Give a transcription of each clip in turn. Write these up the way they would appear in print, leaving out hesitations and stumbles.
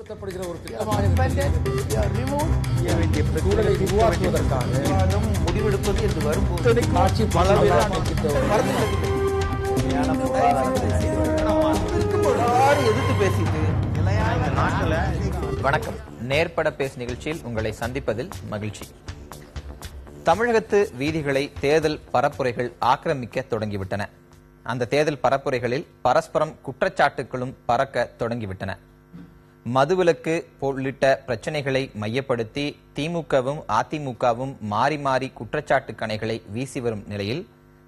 செயல்படுத்தப்படுகிற ஒரு சூழலை உருவாக்குவதற்காக முடிவெடுப்பது என்று வரும்போது எதிர்த்து பேசிட்டு வணக்கம். நேர்பட பேஸ் நிகழ்ச்சியில் உங்களை சந்திப்பதில் மகிழ்ச்சி. தமிழகத்து வீதிகளை தேர்தல் பரப்புரைகள் ஆக்கிரமிக்க தொடங்கிவிட்டன. அந்த தேர்தல் பரப்புரைகளில் பரஸ்பரம் குற்றச்சாட்டுகளும் பறக்க தொடங்கிவிட்டன. மதுவிலக்கு உள்ளிட்ட பிரச்சனைகளை மையப்படுத்தி திமுகவும் அதிமுகவும் மாறி மாறி குற்றச்சாட்டு கணைகளை வீசி வரும் நிலையில்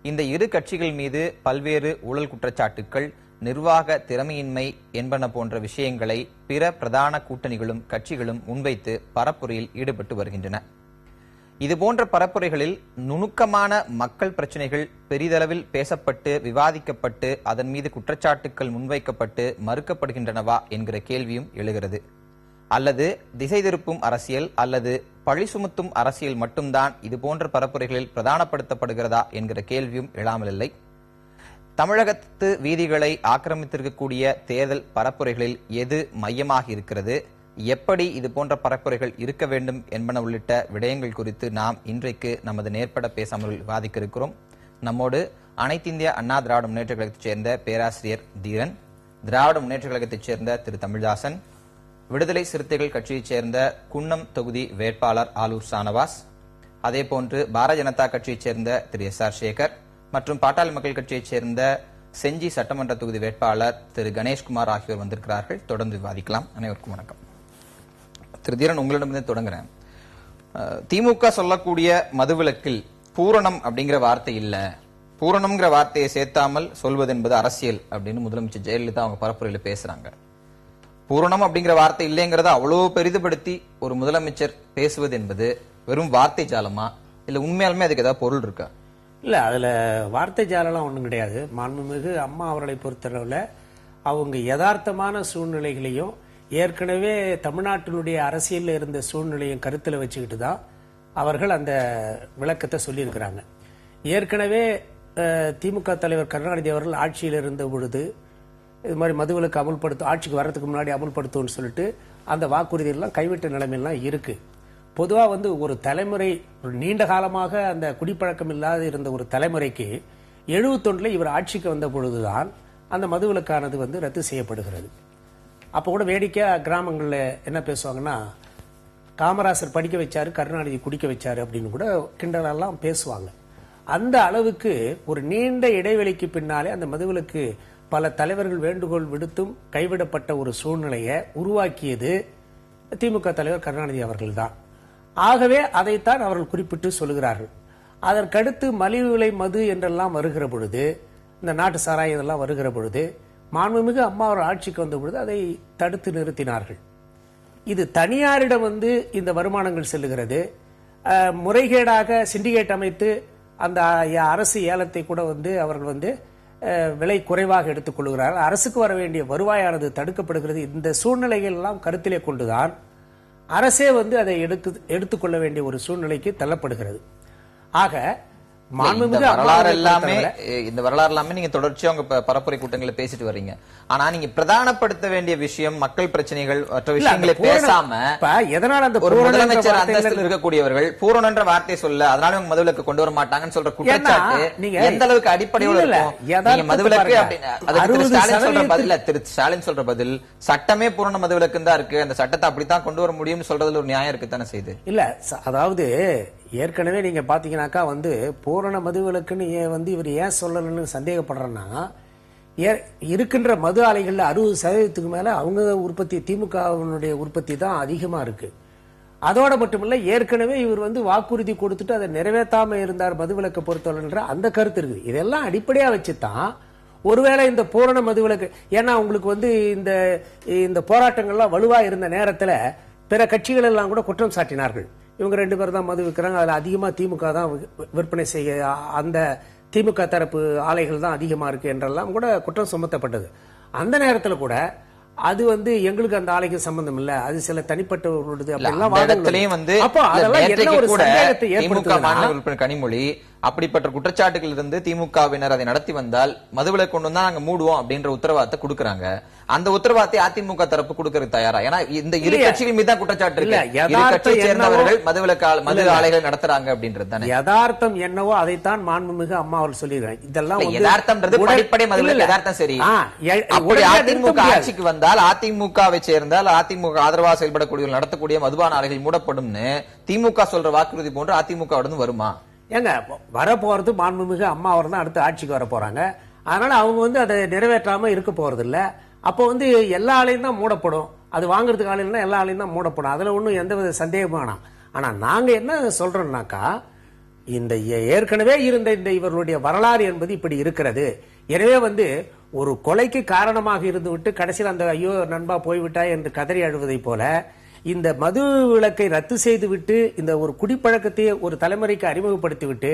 இந்த இரு கட்சிகள் மீது பல்வேறு ஊழல் குற்றச்சாட்டுகள், நிர்வாக திறமையின்மை என்பன போன்ற விஷயங்களை பிற பிரதான கூட்டணிகளும் கட்சிகளும் முன்வைத்து பரப்புரையில் ஈடுபட்டு வருகின்றன. இதுபோன்ற பரப்புரைகளில் நுணுக்கமான மக்கள் பிரச்சனைகள் பெரிதளவில் பேசப்பட்டு விவாதிக்கப்பட்டு அதன் மீது குற்றச்சாட்டுகள் முன்வைக்கப்பட்டு மறுக்கப்படுகின்றனவா என்கிற கேள்வியும் எழுகிறது. அல்லது திசை திருப்பும் அரசியல் அல்லது பழி சுமத்தும் அரசியல் மட்டும்தான் இதுபோன்ற பரப்புரைகளில் பிரதானப்படுத்தப்படுகிறதா என்கிற கேள்வியும் எழாமலில்லை. தமிழகத்து வீதிகளை ஆக்கிரமித்திருக்கக்கூடிய தேர்தல் பரப்புரைகளில் எது மையமாக இருக்கிறது, எப்படி இது போன்ற பரப்புரைகள் இருக்க வேண்டும் என்பன உள்ளிட்ட விடயங்கள் குறித்து நாம் இன்றைக்கு நமது நேர்பட பேசாமல் விவாதிக்க இருக்கிறோம். நம்மோடு அனைத்து இந்திய அண்ணா திராவிட முன்னேற்ற கழகத்தைச் சேர்ந்த பேராசிரியர் தீரன், திராவிட முன்னேற்ற கழகத்தைச் சேர்ந்த திரு தமிழ்தாசன், விடுதலை சிறுத்தைகள் கட்சியைச் சேர்ந்த குன்னம் தொகுதி வேட்பாளர் ஆலூர் ஷானவாஸ், அதேபோன்று பாரதிய ஜனதா கட்சியைச் சேர்ந்த திரு எஸ்.ஆர். சேகர் மற்றும் பாட்டாளி மக்கள் கட்சியைச் சேர்ந்த செஞ்சி சட்டமன்ற தொகுதி வேட்பாளர் திரு கணேஷ்குமார் ஆகியோர் வந்திருக்கிறார்கள். தொடர்ந்து விவாதிக்கலாம். அனைவருக்கும் வணக்கம். திரு தீரன், உங்களிடமிருந்து தொடங்குறேன். திமுக சொல்லக்கூடிய மதுவிலக்கில் பூரணம் அப்படிங்கிற வார்த்தை இல்ல, பூரணம்ங்கிற வார்த்தையை சேர்த்தாமல் சொல்வது என்பது அரசியல் அப்படின்னு முதலமைச்சர் ஜெயலலிதா அவங்க பரப்புரையில பேசுறாங்க. பூரணம் அப்படிங்கிற வார்த்தை இல்லைங்கிறத அவ்வளவு பெரிதுபடுத்தி ஒரு முதலமைச்சர் பேசுவது என்பது வெறும் வார்த்தை ஜாலமா, இல்ல உண்மையாலுமே அதுக்கு ஏதாவது பொருள் இருக்கா? இல்ல, அதுல வார்த்தை ஜாலம் ஒண்ணும் கிடையாது. மாண்புமிகு அம்மா அவர்களை பொறுத்தளவுல அவங்க யதார்த்தமான சூழ்நிலைகளையும் ஏற்கனவே தமிழ்நாட்டினுடைய அரசியலில் இருந்த சூழ்நிலையும் கருத்தில் வச்சுக்கிட்டு தான் அவர்கள் அந்த விளக்கத்தை சொல்லியிருக்கிறாங்க. ஏற்கனவே திமுக தலைவர் கருணாநிதி அவர்கள் ஆட்சியில் இருந்த பொழுது இது மாதிரி மதுவிலக்கு அமல்படுத்தும், ஆட்சிக்கு வர்றதுக்கு முன்னாடி அமல்படுத்தும்னு சொல்லிட்டு அந்த வாக்குறுதியெல்லாம் கைவிட்ட நிலைமையெல்லாம் இருக்கு. பொதுவாக ஒரு தலைமுறை, நீண்ட காலமாக அந்த குடிப்பழக்கம் இல்லாத இருந்த ஒரு தலைமுறைக்கு 71 இவர் ஆட்சிக்கு வந்த பொழுதுதான் அந்த மதுவிலக்கானது ரத்து செய்யப்படுகிறது. அப்போ கூட வேடிக்கை கிராமங்களில் என்ன பேசுவாங்கன்னா, காமராசர் படிக்க வச்சாரு, கருணாநிதி குடிக்க வச்சாரு அப்படின்னு கூட கிண்டலெல்லாம் பேசுவாங்க. அந்த அளவுக்கு ஒரு நீண்ட இடைவெளிக்கு பின்னாலே அந்த மதுவிலக்கு பல தலைவர்கள் வேண்டுகோள் விடுத்தும் கைவிடப்பட்ட ஒரு சூழ்நிலையை உருவாக்கியது திமுக தலைவர் கருணாநிதி அவர்கள் தான். ஆகவே அதைத்தான் அவர்கள் குறிப்பிட்டு சொல்லுகிறார்கள். அதற்கடுத்து மலிவு விலை மது என்றெல்லாம் வருகிற பொழுது, இந்த நாட்டு சாராயம் இதெல்லாம் வருகிற பொழுது மாண்புமிகு அம்மா அவர் ஆட்சிக்கு வந்த பொழுது அதை தடுத்து நிறுத்தினார்கள். இது தனியாரிடம் இந்த வருமானங்கள் செல்லுகிறது. முறைகேடாக சிண்டிகேட் அமைத்து அந்த அரசு ஏலத்தை கூட அவர்கள் விலை குறைவாக எடுத்துக் கொள்கிறார்கள். அரசுக்கு வர வேண்டிய வருவாயானது தடுக்கப்படுகிறது. இந்த சூழ்நிலைகள் எல்லாம் கருத்திலே கொண்டுதான் அரசே அதை எடுத்துக்கொள்ள வேண்டிய ஒரு சூழ்நிலைக்கு தள்ளப்படுகிறது. ஆக இந்த வரலாறு எல்லாமே நீங்க தொடர்ச்சியா உங்க பரப்புரை கூட்டங்களை பேசிட்டு வர்றீங்க. ஆனா நீங்க பிரதானப்படுத்த வேண்டிய விஷயம் மக்கள் பிரச்சனைகள் மற்ற விஷயங்களை பேசாம எதனால அந்த ஒரு முதலமைச்சர் அந்தஸ்தில் இருக்கக்கூடியவர்கள் பூரணன்ற வார்த்தையை சொல்ல, அதனால மதுவிலக்கு கொண்டு வர மாட்டாங்கன்னு சொல்ற குற்றச்சாட்டு எந்த அளவுக்கு அடிப்படையோட இருக்கும்? மதுவிலக்கு திரு ஸ்டாலின் சொல்ற பதில் சட்டமே பூரண மதுவிலக்கு தான் இருக்கு, அந்த சட்டத்தை அப்படித்தான் கொண்டு வர முடியும்னு சொல்றதுல ஒரு நியாயம் இருக்குத்தானே செய்யுது. இல்ல, அதாவது ஏற்கனவே நீங்க பாத்தீங்கன்னாக்கா பூரண மதுவிலக்குன்னு இவர் ஏன் சொல்லலன்னு சந்தேகப்படுறேன்னா, இருக்கின்ற மது ஆலைகள்ல 60% மேல அவங்க உற்பத்தி, திமுகவினுடைய உற்பத்தி தான் அதிகமா இருக்கு. அதோட மட்டுமில்ல, ஏற்கனவே இவர் வாக்குறுதி கொடுத்துட்டு அதை நிறைவேற்றாம இருந்தார் மதுவிலக்கை பொறுத்தவரை அந்த கருத்து இருக்கு. இதெல்லாம் அடிப்படையா வச்சுதான் ஒருவேளை இந்த பூரண மதுவிலக்கு, ஏன்னா உங்களுக்கு இந்த போராட்டங்கள்லாம் வலுவா இருந்த நேரத்துல பிற கட்சிகள் எல்லாம் கூட குற்றம் சாட்டினார்கள். இவங்க 2 பேர் தான் மது விற்கிறாங்க, அதுல அதிகமா திமுக தான் விற்பனை செய்ய, அந்த திமுக தரப்பு ஆலைகள் தான் அதிகமா இருக்கு என்றெல்லாம் கூட குற்றம் சுமத்தப்பட்டது. அந்த நேரத்தில் கூட அது எங்களுக்கு அந்த ஆலைக்கு சம்பந்தம் இல்ல, அது சில தனிப்பட்டவர்களுடைய அப்போ திமுக மாநில உறுப்பினர் கனிமொழி அப்படிப்பட்ட குற்றச்சாட்டுகள் இருந்து திமுகவினர் அதை நடத்தி வந்தால் மதுவிலக்கு கொண்டு வந்தா நாங்க மூடுவோம் அப்படின்ற உத்தரவாதத்தை கொடுக்கறாங்க. அந்த உத்தரவாதத்தை அதிமுக தரப்பு கொடுக்கறது தயாரா? ஏன்னா இந்த இரு கட்சிகள் மீது தான் குற்றச்சாட்டு இருக்கு, இரு கட்சியை சேர்ந்தவர்கள் மது ஆலைகள் நடத்துறாங்க அப்படின்றது தானே. யதார்த்தம் என்னவோ அதைத்தான் மாண்புமிகு அம்மா அவர்கள் சொல்லிடுறாங்க. இதெல்லாம் யதார்த்தம்ன்றது படிப்படை மதுவிலக்கு யதார்த்தம். சரி, அப்படி அதிமுக ஆட்சிக்கு வந்தால் அதிமுகவை சேர்ந்தால் அதிமுக ஆதரவாக செயல்படக்கூடிய நடத்தக்கூடிய மதுபான ஆலைகள் மூடப்படும்னு திமுக சொல்ற வாக்குறுதி போன்று அதிமுக வருமா? ஏங்க வர போறது மாண்புமிகு அம்மா அவர் தான் அடுத்து ஆட்சிக்கு வர போறாங்க. அதனால அவங்க அதை நிறைவேற்றாம இருக்க போறது இல்ல. அப்போ எல்லா ஆலையும் தான் மூடப்படும். அது வாங்குறதுக்கு ஆலையில எல்லா ஆலையும் தான் மூடப்படும். அதுல ஒன்றும் எந்த சந்தேகமும் வேணாம். ஆனா நாங்க என்ன சொல்றோம்னாக்கா, இந்த ஏற்கனவே இருந்த இந்த இவர்களுடைய வரலாறு என்பது இப்படி இருக்கிறது. எனவே ஒரு கொலைக்கு காரணமாக இருந்து விட்டு கடைசியில் அந்த ஐயோ நண்பா போய்விட்டா என்று கதறி அழுவதை போல இந்த மது விலக்கை ரத்து செய்து விட்டு இந்த ஒரு குடிப்பழக்கத்தை ஒரு தலைமுறைக்கு அறிமுகப்படுத்தி விட்டு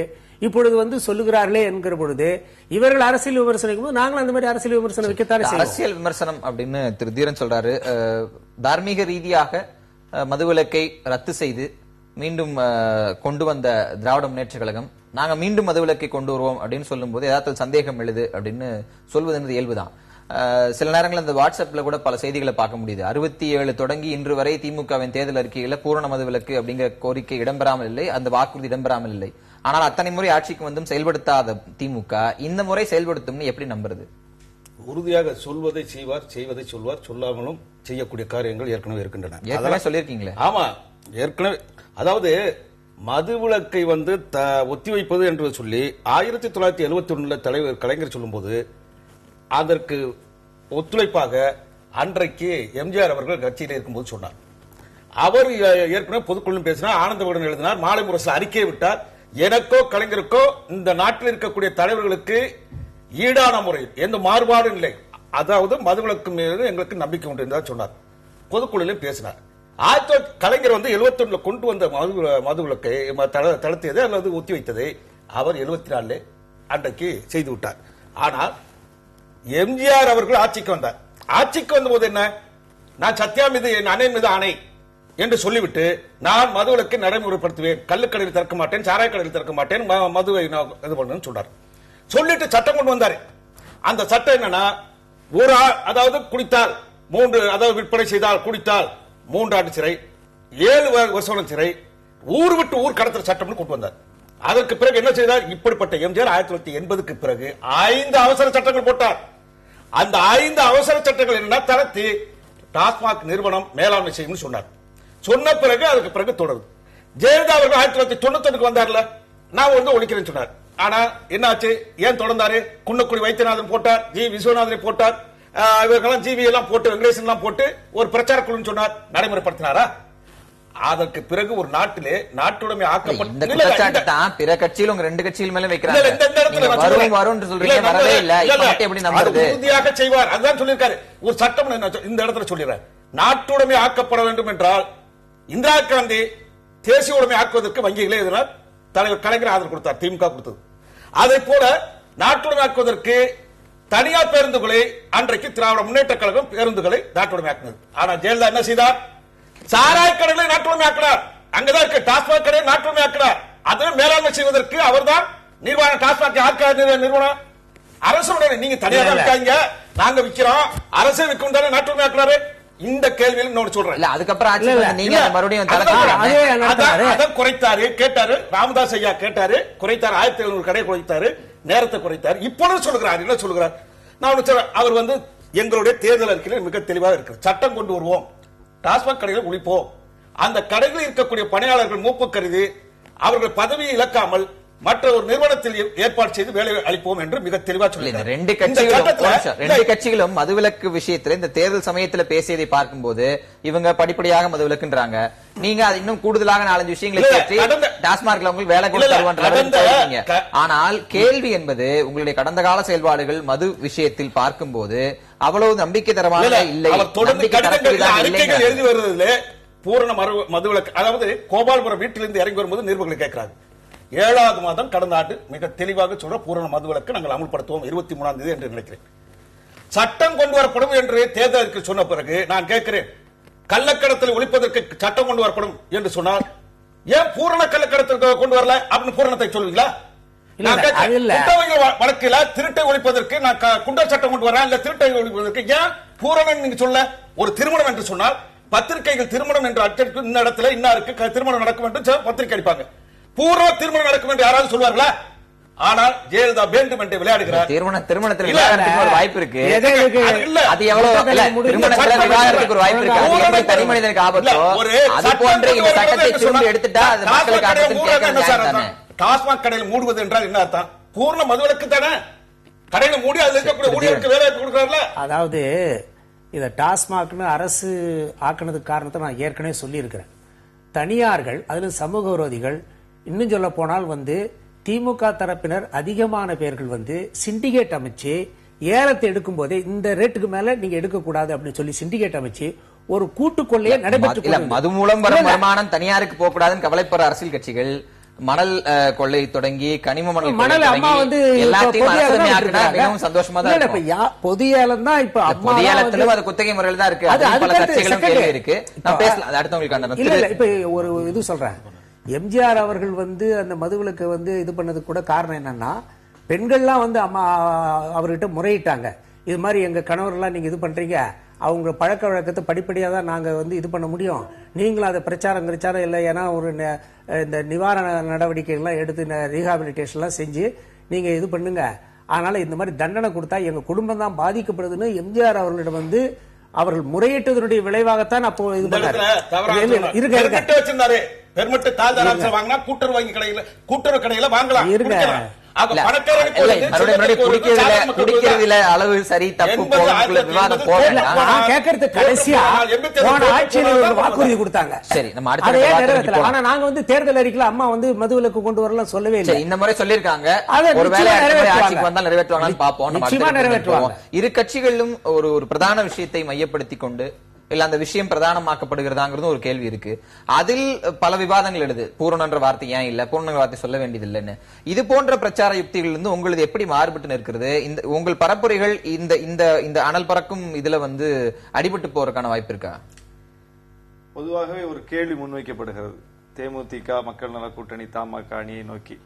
இப்பொழுது சொல்லுகிறார்களே என்கிற பொழுது இவர்கள் அரசியல் விமர்சனம் நாங்களும் அந்த மாதிரி அரசியல் விமர்சனம் வைக்கத்தானே. அரசியல் விமர்சனம் அப்படின்னு திரு தீரன் சொல்றாரு. தார்மீக ரீதியாக மதுவிலக்கை ரத்து செய்து மீண்டும் கொண்டு வந்த திராவிட முன்னேற்ற கழகம் நாங்க மீண்டும் மதுவிலக்கை கொண்டு வருவோம் அப்படின்னு சொல்லும் போது ஏதாவது சந்தேகம் எழுது அப்படின்னு சொல்வது இயல்புதான். சில நேரங்கள் அந்த வாட்ஸ்அப்ல கூட பல செய்திகளை பார்க்க முடியுது. 67 தொடங்கி இன்று வரை திமுகவின் தேர்தல் அறிக்கையில பூரண மதுவிலக்கு அப்படிங்கிற கோரிக்கை இடம்பெறாமல் இல்லை, அந்த வாக்குறுதி இடம்பெறாமல் இல்லை. ஆனால் அத்தனை முறை ஆட்சிக்கு வந்தும் செயல்படுத்தாத திமுக இந்த முறை செயல்படுத்தும்னு எப்படி நம்புறது? உறுதியாக சொல்வதை செய்வார், செய்வதை சொல்வார், சொல்லாமலும் செய்யக்கூடிய காரியங்கள் ஏற்கனவே இருக்கின்றன. ஏற்கனவே சொல்லியிருக்கீங்களே. ஆமா, ஏற்கனவே அதாவது மதுவிலக்கை ஒத்திவைப்பது என்று சொல்லி 1971 தலைவர் கலைஞர் சொல்லும் போது அதற்கு ஒத்துழைப்பாக அன்றைக்கு எம்ஜிஆர் அவர்கள் கட்சியில் இருக்கும்போது சொன்னார். அவர் ஏற்கனவே பொதுக்குழுவும் பேசினார், ஆனந்த விகடன் எழுதினார், மாலை முரசில் அறிக்கையை விட்டார். எனக்கோ கலைஞருக்கோ இந்த நாட்டில் இருக்கக்கூடிய தலைவர்களுக்கு ஈடான முறையில் எந்த மாறுபாடும் இல்லை, அதாவது மதுவிலக்கு மீது எங்களுக்கு நம்பிக்கை உண்டு என்று சொன்னார். பொதுக்குழுவிலும் பேசினார். கலைஞர் 71 கொண்டு வந்த மதுவிலக்கை தளர்த்தியது அல்லது ஒத்தி வைத்ததை அவர் 74 அன்றைக்கு செய்து விட்டார். ஆனால் எம்ஜிஆர் அவர்கள் ஆட்சிக்கு வந்தார். ஆட்சிக்கு வந்தபோது என்ன, நான் சத்யா மீது என் அண்ணன் மீது ஆணை என்று சொல்லிவிட்டு நான் மதுவிலக்கை நடைமுறைப்படுத்துவேன், கள்ளுக்கடையில் திறக்க மாட்டேன், சாராய கடையில் திறக்க மாட்டேன், மதுவை இது பண்ணு சொன்னார். சொல்லிட்டு சட்டம் கொண்டு வந்தாரு. அந்த சட்டம் என்னன்னா, ஒரு அதாவது குடித்தால் 3, அதாவது விற்பனை செய்தால் குடித்தால் 3 ஆண்டு சிறை, 7 வருஷம் சிறை, ஊர் விட்டு ஊர் கடத்துற சட்டம் கொண்டு வந்தார். அதற்கு பிறகு என்ன செய்தார்? இப்படிப்பட்ட எம்ஜிஆர் 1980க்கு பிறகு 5 அவசர சட்டங்கள் போட்டார். அந்த 5 அவசர சட்டங்கள் என்ன தளர்த்தி டாஸ்மாக் நிறுவனம் மேலாண்மை செய்யும் சொன்னார். சொன்ன பிறகு அதுக்கு பிறகு தொடருது. ஜெயலலிதா அவர்கள் 1991 வந்தார்ல, நான் ஒழிக்கிறேன்னு சொன்னார். ஆனா என்னாச்சு? ஏன் தொடர்ந்தாரு? குன்னக்குடி வைத்தியநாதன் போட்டார், ஜி விஸ்வநாதனை போட்டார், இவர்களெல்லாம் ஜிவி எல்லாம் போட்டு வெங்கடேசன் எல்லாம் போட்டு ஒரு பிரச்சார குழு சொன்னார், நடைமுறைப்படுத்தினாரா? அதற்கு பிறகு ஒரு நாட்டிலே நாட்டுடைமை ஆக்கப்பட்ட பிற கட்சியில் உங்க 2 கட்சிகள் மேல வைக்கிறாங்க. உறுதியாக செய்வார். அதுதான் சொல்லியிருக்காரு. ஒரு சட்டம் இந்த இடத்துல சொல்லிடுறார், நாட்டுடைமை ஆக்கப்பட வேண்டும் என்றால் இந்திரா காந்தி தேசிய உடைமை ஆக்குவதற்கு வங்கிகளே எதிராக தலைவர் கலைஞர் ஆதரவு கொடுத்தார், திமுக கொடுத்தது. அதை போல நாட்டுடைமை ஆக்குவதற்கு தனியார் பேருந்துகளை அன்றைக்கு திராவிட முன்னேற்ற கழகம் பேருந்துகளை நாட்டுடைமை ஆக்கினது. ஆனா ஜெயலலிதா என்ன செய்தார்? சாராய கடைகளை நாட்டுடைமை ஆக்கினார். அங்கதான் இருக்கு டாஸ்மாக் கடையை நாட்டுடைமை ஆக்கினார். அதை மேலாண்மை செய்வதற்கு அவர் தான் நிர்வாகம். டாஸ்மாக் நிறுவனம் அரசுடைய, நீங்க தனியாக இருக்காங்க, நாங்க விக்கிறோம், அரசே விற்கும் தானே நாட்டுடைமை ஆக்கினாரு. இந்த கேள்வியில் இன்னொன்று சொல்றேன். அதுக்கப்புறம் நீங்க மறுபடியும் குறைத்தாரு, கேட்டாரு, ராமதாஸ் ஐயா கேட்டாரு, குறைத்தாரு, 1700 கடை குறைத்தாரு, நேரத்தை குறைத்தாரு. இப்பொழுது சொல்லுகிறார், என்ன சொல்லுகிறார்? நான் அவர் எங்களுடைய தேர்தல் அறிக்கையில் மிக தெளிவாக இருக்கு, சட்டம் கொண்டு வருவோம், டாஸ்மாக் கடைகளை ஒழிப்போம், அந்த கடைகளில் இருக்கக்கூடிய பணியாளர்கள் மூப்பு கருதி அவர்கள் பதவியை இழக்காமல் மற்ற ஒரு நிறுவனத்தில் ஏற்பாடு செய்து வேலை அளிப்போம் என்று மிக தெளிவாக சொல்லியிருக்கிறார். 2 கட்சிகளும் மதுவிலக்கு விஷயத்தில் இந்த தேர்தல் சமயத்தில் பேசியதை பார்க்கும்போது இவங்க படிப்படியாக மதுவிலக்குன்றாங்க. நீங்க அது இன்னும் கூடுதலாக 4-5 விஷயங்களை பற்றி டாஸ்மார்க்ல உங்களுக்கு வேலை கூட தருவாங்க. ஆனால் கேள்வி என்பது உங்களுடைய கடந்த கால செயல்பாடுகள் மது விஷயத்தில் பார்க்கும்போது அவ்வளவு நம்பிக்கை தரமாக இல்லை. எழுதி வருவதில் பூரண மதுவிலக்கு, அதாவது கோபால்புரம் வீட்டிலிருந்து இறங்கி வரும்போது நிருபர்களை கேட்கிறாங்க. 7வது மாதம் கடந்த ஆண்டு மிக தெளிவாக சொல்ற பூரண மதுவிலக்கு நாங்கள் அமல்படுத்துவோம் 23ஆம் தேதி என்று நினைக்கிறேன். சட்டம் கொண்டு வரப்படும் என்று தேர்தலுக்கு சொன்ன பிறகு நான் கேட்கிறேன், கள்ளக்கடத்தலை ஒழிப்பதற்கு சட்டம் கொண்டு வரப்படும் என்று சொன்னால் ஏன் பூரண கள்ளக்கடத்தல் கொண்டு வரல அப்படின்னு பூரணத்தை சொல்லுவீங்களா? வழக்கில திருட்டை ஒழிப்பதற்கு நான் குண்டர் சட்டம் கொண்டு வரேன், இல்ல திருட்டை ஒழிப்பதற்கு ஏன் பூரணம் நீங்க சொல்ல? ஒரு திருமணம் என்று சொன்னால் பத்திரிகைகள் திருமணம் என்று அச்சடிக்கும், இந்த இடத்துல இன்னாருக்கு திருமணம் நடக்கும் என்று பத்திரிகை அடிப்பாங்க. பூர்வ திருமணம் நடக்கும் என்று யாராவது சொல்வார்களா? ஆனால் ஜெயலலிதா வேண்டும் என்று விளையாடுகிறார். திருமணத்தில் விளையாடுறதுக்கு ஒரு வாய்ப்பு இருக்கு. அது எவ்வளவு திருமணத்தில் விளையாடுறதுக்கு ஒரு வாய்ப்பு இருக்கு. தனி மனிதனுக்கு ஆபத்தோ அது போன்ற இந்த சட்டத்தை திரும்ப எடுத்துட்டா அது மக்களுக்கு ஆபத்து. டாஸ்மாக் கடையில் மூடுவது என்றால் என்ன அர்த்தம்? பூர்ண மதுவிலக்கு தானே. கடையில மூடி அதுல இருக்கக்கூடிய ஊழியருக்கு வேலை வாய்ப்பு கொடுக்கிறார்ல. அதாவது இத டாஸ்மாக்னு அரசு ஆக்கினதுக்கு காரணத்தை நான் ஏற்கனவே சொல்லி இருக்கிறேன். தனியார்கள் அதுல சமூக விரோதிகள், இன்னும் சொல்ல போனால் திமுக தரப்பினர் அதிகமான பேர்கள் சிண்டிகேட் அமைச்சு ஏலத்தை எடுக்கும் போதே இந்த ரேட்டுக்கு மேல நீங்க எடுக்க கூடாது அப்படின்னு சொல்லி சிண்டிகேட் அமைச்சு ஒரு கூட்டுக்கொள்ளையை நடைபெற்று மது மூலம் வரும் வருமானம் தனியாருக்கு போக கூடாதுன்னு கவலைப்படுற அரசியல் கட்சிகள் மணல் கொள்ளை தொடங்கி கனிம மணல் அம்மா மிகவும் சந்தோஷமா தான் பொது ஏலம் தான். இப்ப பொது ஏலத்திலும் அது குத்தகை முறையில் தான் இருக்கு. பல சர்ச்சைகளும் கேள்வி இருக்கு. நான் பேசலாம், அது அடுத்தவங்களுக்கு. இல்ல இப்ப ஒரு இது சொல்றேன், எம்ஜிஆர் அவர்கள் அந்த மதுவிலக்கு இது பண்ணது கூட காரணம் என்னன்னா, பெண்கள்லாம் அம்மா அவர்கிட்ட முறையிட்டாங்க. இது மாதிரி எங்க கணவர்லாம் நீங்க இது பண்றீங்க, அவங்க பழக்க வழக்கத்தை படிப்படியா தான் நாங்க இது பண்ண முடியும், நீங்களும் அதை பிரச்சாரம் இல்லை, ஏன்னா ஒரு இந்த நிவாரண நடவடிக்கைகள்லாம் எடுத்து ரீஹாபிலிட்டேஷன்லாம் செஞ்சு நீங்க இது பண்ணுங்க, அதனால இந்த மாதிரி தண்டனை கொடுத்தா எங்க குடும்பம் தான் பாதிக்கப்படுதுன்னு எம்ஜிஆர் அவர்களிடம் அவர்கள் முறையிட்டதனுடைய விளைவாகத்தான் அப்போ இது பண்ணாரு. பெர்மிட் தாழ்ந்த வாங்கினா கூட்டுறவு வங்கி கடையில கூட்டுறவு கடையில வாங்கலாம். குடிக்கிறதுல அளவு சரி தப்பு விவாதம் கேட்கறது கடைசியா போன ஆட்சியில் வாக்குறுதி கொடுத்தாங்க. சரி, நம்ம அடுத்த ஆனா நாங்க தேர்தல் அறிக்கையில அம்மா மதுவிலக்கு கொண்டு வரலாம் சொல்லவே இல்லை. இந்த முறை சொல்லியிருக்காங்க, ஒருவேளை ஆட்சிக்கு வந்தால் நிறைவேற்றுவாங்கன்னு பாப்போம். நிச்சயமா நிறைவேற்றுவாங்க. இரு கட்சிகளிலும் ஒரு பிரதான விஷயத்தை மையப்படுத்தி கொண்டு இல்ல அந்த விஷயம் பிரதானமாக்கப்படுகிறதாங்கிறது ஒரு கேள்வி இருக்கு. அதில் பல விவாதங்கள் எழுது. பூரணன்ற வார்த்தை ஏன் இல்ல, பூரண வார்த்தை சொல்ல வேண்டியது இல்லைன்னு. இது போன்ற பிரச்சார யுக்திகள் இருந்து உங்களுக்கு எப்படி மாறுபட்டு நிற்கிறது? இந்த உங்கள் பரப்புரைகள் இந்த அனல் பறக்கும் இதுல அடிபட்டு போறதுக்கான வாய்ப்பு இருக்கா? பொதுவாகவே ஒரு கேள்வி முன்வைக்கப்படுகிறது. தேமுதிக மக்கள் நல கூட்டணி தமாக அணியை நோக்கி,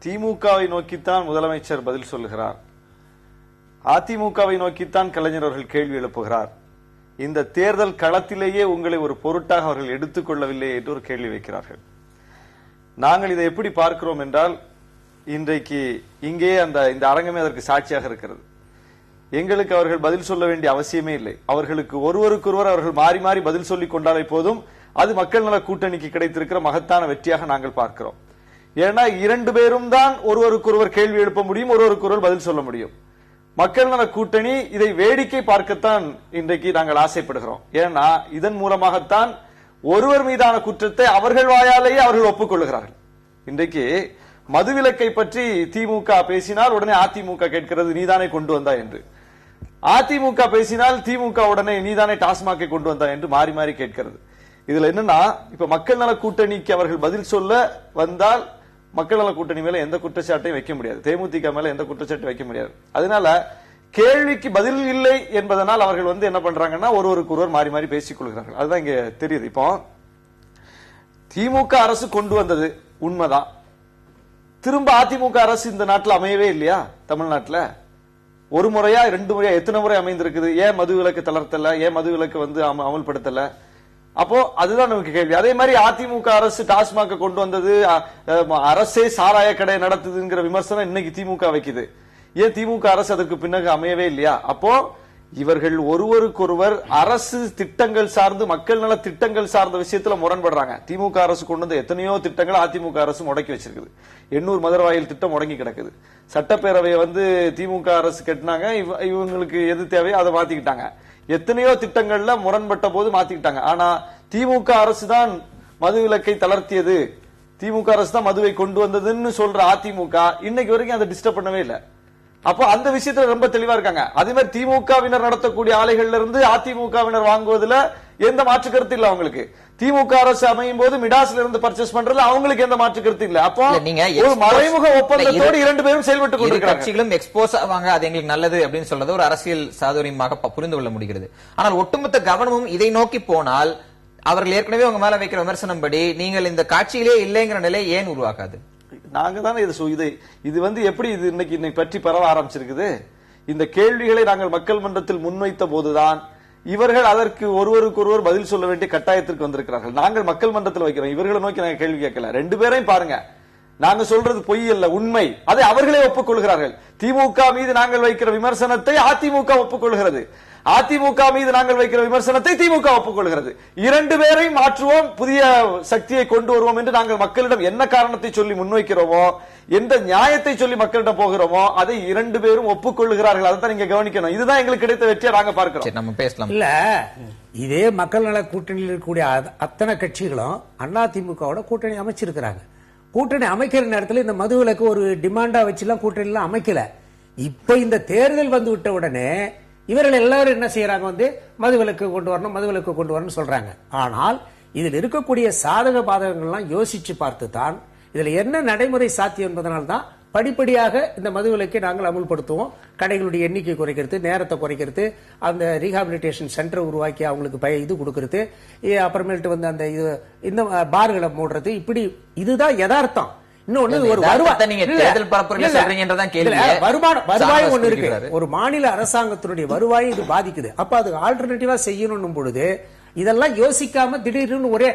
திமுகவை நோக்கித்தான் முதலமைச்சர் பதில் சொல்லுகிறார், அதிமுகவை நோக்கித்தான் கலைஞர் அவர்கள் கேள்வி எழுப்புகிறார், இந்த தேர்தல் களத்திலேயே உங்களை ஒரு பொருட்டாக அவர்கள் எடுத்துக்கொள்ளவில்லை என்று ஒரு கேள்வி வைக்கிறார்கள். நாங்கள் இதை எப்படி பார்க்கிறோம் என்றால், இன்றைக்கு இங்கே இந்த அரங்கமே அதற்கு சாட்சியாக இருக்கிறது. எங்களுக்கு அவர்கள் பதில் சொல்ல வேண்டிய அவசியமே இல்லை. அவர்களுக்கு ஒருவருக்கொருவர் அவர்கள் மாறி மாறி பதில் சொல்லிக் கொண்டாலே போதும், அது மக்கள் நல கூட்டணிக்கு கிடைத்திருக்கிற மகத்தான வெற்றியாக நாங்கள் பார்க்கிறோம். ஏன்னா இரண்டு பேரும் தான் ஒருவருக்கொருவர் கேள்வி எழுப்ப முடியும், ஒருவருக்கொருவர் பதில் சொல்ல முடியும். மக்கள் நல கூட்டணி இதை வேடிக்கை பார்க்கத்தான் இன்றைக்கு நாங்கள் ஆசைப்படுகிறோம். ஏன்னா இதன் மூலமாகத்தான் ஒருவர் மீதான குற்றத்தை அவர்கள் வாயாலேயே அவர்கள் ஒப்புக்கொள்கிறார்கள். இன்றைக்கு மதுவிலக்கை பற்றி திமுக பேசினால் உடனே அதிமுக கேட்கிறது, நீதானே கொண்டு வந்தா என்று. அதிமுக பேசினால் திமுக உடனே நீதானே டாஸ்மாகை கொண்டு வந்தா என்று மாறி மாறி கேட்கிறது. இதுல என்னன்னா, இப்ப மக்கள் நல கூட்டணிக்கு அவர்கள் பதில் சொல்ல வந்தால் மக்கள் நல கூட்டணி மேல எந்த குற்றச்சாட்டையும் வைக்க முடியாது, தேமுதிக மேல எந்த குற்றச்சாட்டையும் வைக்க முடியாது. அதனால கேள்விக்கு பதில் இல்லை என்பதனால் அவர்கள் என்ன பண்றாங்கன்னா ஒருவருக்கு ஒருவர் மாறி மாறி பேசிக் கொள்கிறார்கள். அதுதான் இங்க தெரியுது. இப்போ திமுக அரசு கொண்டு வந்தது உண்மைதான், திரும்ப அதிமுக அரசு இந்த நாட்டில் அமையவே இல்லையா? தமிழ்நாட்டில் ஒரு முறையா 2 முறையா எத்தனை முறை அமைந்திருக்குது? ஏன் மதுவிலக்கு தளர்த்தல, ஏன் மதுவிலக்கு அமல்படுத்தல? அப்போ அதுதான் நமக்கு கேள்வி. அதே மாதிரி அதிமுக அரசு டாஸ்மாக கொண்டு வந்தது, அரசே சாராய கடை நடத்துதுங்கிற விமர்சனம் இன்னைக்கு திமுக வைக்குது. ஏன் திமுக அரசு அதுக்கு பின்னகு அமையவே இல்லையா? அப்போ இவர்கள் ஒருவருக்கொருவர் அரசு திட்டங்கள் சார்ந்து மக்கள் நல திட்டங்கள் சார்ந்த விஷயத்துல முரண்படுறாங்க. திமுக அரசு கொண்டு வந்த எத்தனையோ திட்டங்கள் அதிமுக அரசு முடக்கி வச்சிருக்குது. 800 மதுரவாயில் திட்டம் முடங்கி கிடக்குது. சட்டப்பேரவையை திமுக அரசு கட்டினாங்க, இவங்களுக்கு எது தேவையோ அதை மாத்திக்கிட்டாங்க. எத்தனையோ திட்டங்கள்ல முரண்பட்ட போது மாத்திக்கிட்டாங்க. ஆனா திமுக அரசு தான் மதுவிலக்கை தளர்த்தியது, திமுக அரசு தான் மதுவை கொண்டு வந்ததுன்னு சொல்ற அதிமுக இன்னைக்கு வரைக்கும் அதை டிஸ்டர்ப் பண்ணவே இல்லை. அப்போ அந்த விஷயத்துல ரொம்ப தெளிவா இருக்காங்க. அதே மாதிரி திமுகவினர் நடத்தக்கூடிய ஆலைகள்ல இருந்து அதிமுகவினர் வாங்குவதில் எந்த மாற்று கருத்து இல்ல அவங்களுக்கு. திமுக அரசு அமையும் போது மிடாஸ்ல இருந்து பர்ச்சேஸ் பண்றது அவங்களுக்கு எந்த மாற்று கருத்து இல்ல. அப்போ நீங்க ஒரு மறைமுக ஒப்பந்தத்தோடு இரண்டு பேரும் செயல்பட்டு கொண்டிருக்கிறாங்க. கட்சிகளும் எக்ஸ்போஸ் ஆவாங்க, அது எங்களுக்கு நல்லது அப்படின்னு சொல்றது ஒரு அரசியல் சாதுரியமாக புரிந்து கொள்ள முடிகிறது. ஆனால் ஒட்டுமொத்த கவனமும் இதை நோக்கி போனால் அவர்கள் ஏற்கனவே உங்க மேல வைக்கிற விமர்சனம் படி நீங்கள் இந்த காட்சியிலே இல்லைங்கிற நிலை ஏன் உருவாக்காது? நாங்க தானே இது எப்படி இது இன்னைக்கு பற்றி பரவ ஆரம்பிச்சிருக்குது. இந்த கேள்விகளை நாங்கள் மக்கள் மன்றத்தில் முன்வைத்த போதுதான் இவர்கள் அதற்கு ஒருவருக்கொருவர் பதில் சொல்ல வேண்டிய கட்டாயத்திற்கு வந்திருக்கிறார்கள். நாங்கள் மக்கள் மன்றத்தில் வைக்கிறோம், இவர்களை நோக்கி நாங்கள் கேள்வி கேட்கல. ரெண்டு பேரையும் பாருங்க, நாங்க சொல்றது பொய் அல்ல, உண்மை. அதை அவர்களே ஒப்புக்கொள்கிறார்கள். திமுக மீது நாங்கள் வைக்கிற விமர்சனத்தை அதிமுக ஒப்புக்கொள்கிறது, அதிமுக மீது நாங்கள் வைக்கிற விமர்சனத்தை திமுக ஒப்புக்கொள்கிறது. இரண்டு பேரையும் மாற்றுவோம், புதிய சக்தியை கொண்டு வருவோம் என்று நாங்கள் மக்களிடம் என்ன காரணத்தை சொல்லி முன்வைக்கிறோமோ, எந்த நியாயத்தை சொல்லி மக்களிடம் போகிறோமோ அதை இரண்டு பேரும் ஒப்புக்கொள்கிறார்கள். அதை தான் நீங்க கவனிக்கணும். இதுதான் எங்களுக்கு கிடைத்த வெற்றியை நாங்க பார்க்கிறோம். நம்ம பேசலாம். இல்ல, இதே மக்கள் நல கூட்டணியில் இருக்கக்கூடிய அத்தனை கட்சிகளும் அதிமுகவோட கூட்டணி அமைச்சிருக்கிறாங்க. கூட்டணி அமைக்கிற நேரத்தில் இந்த மதுவிலக்கு ஒரு டிமாண்டா வச்சுலாம் கூட்டணி எல்லாம் அமைக்கல. இப்ப இந்த தேர்தல் வந்து விட்ட உடனே இவர்கள் எல்லாரும் என்ன செய்யறாங்க, மதுவிலக்கு கொண்டு வரணும், மதுவிலக்கு கொண்டு வரணும் சொல்றாங்க. ஆனால் இதில் இருக்கக்கூடிய சாதக பாதகங்கள்லாம் யோசிச்சு பார்த்து தான் இதுல என்ன நடைமுறை சாத்தியம் என்பதனால்தான் படிப்படியாக இந்த மதுவிலக்கை நாங்கள் அமுல்படுத்துவோம். கடைகளுடைய எண்ணிக்கை குறைக்கிறது, நேரத்தை குறைக்கிறது, அந்த ரீஹாபிலிட்டேஷன் சென்டர் உருவாக்கி அவங்களுக்கு இது கொடுக்கறது, அப்புறமேட்டு வந்து அந்த இந்த பார்களை மூடுறது, இப்படி இதுதான் யதார்த்தம். இன்னொன்னு ஒரு வருவாய் ஒண்ணு இருக்கு. ஒரு மாநில அரசாங்கத்தினுடைய வருவாய் இது பாதிக்குது. அப்ப அது ஆல்டர்னேட்டிவா செய்யணும் பொழுது இதெல்லாம் யோசிக்காம திடீர்னு ஒரே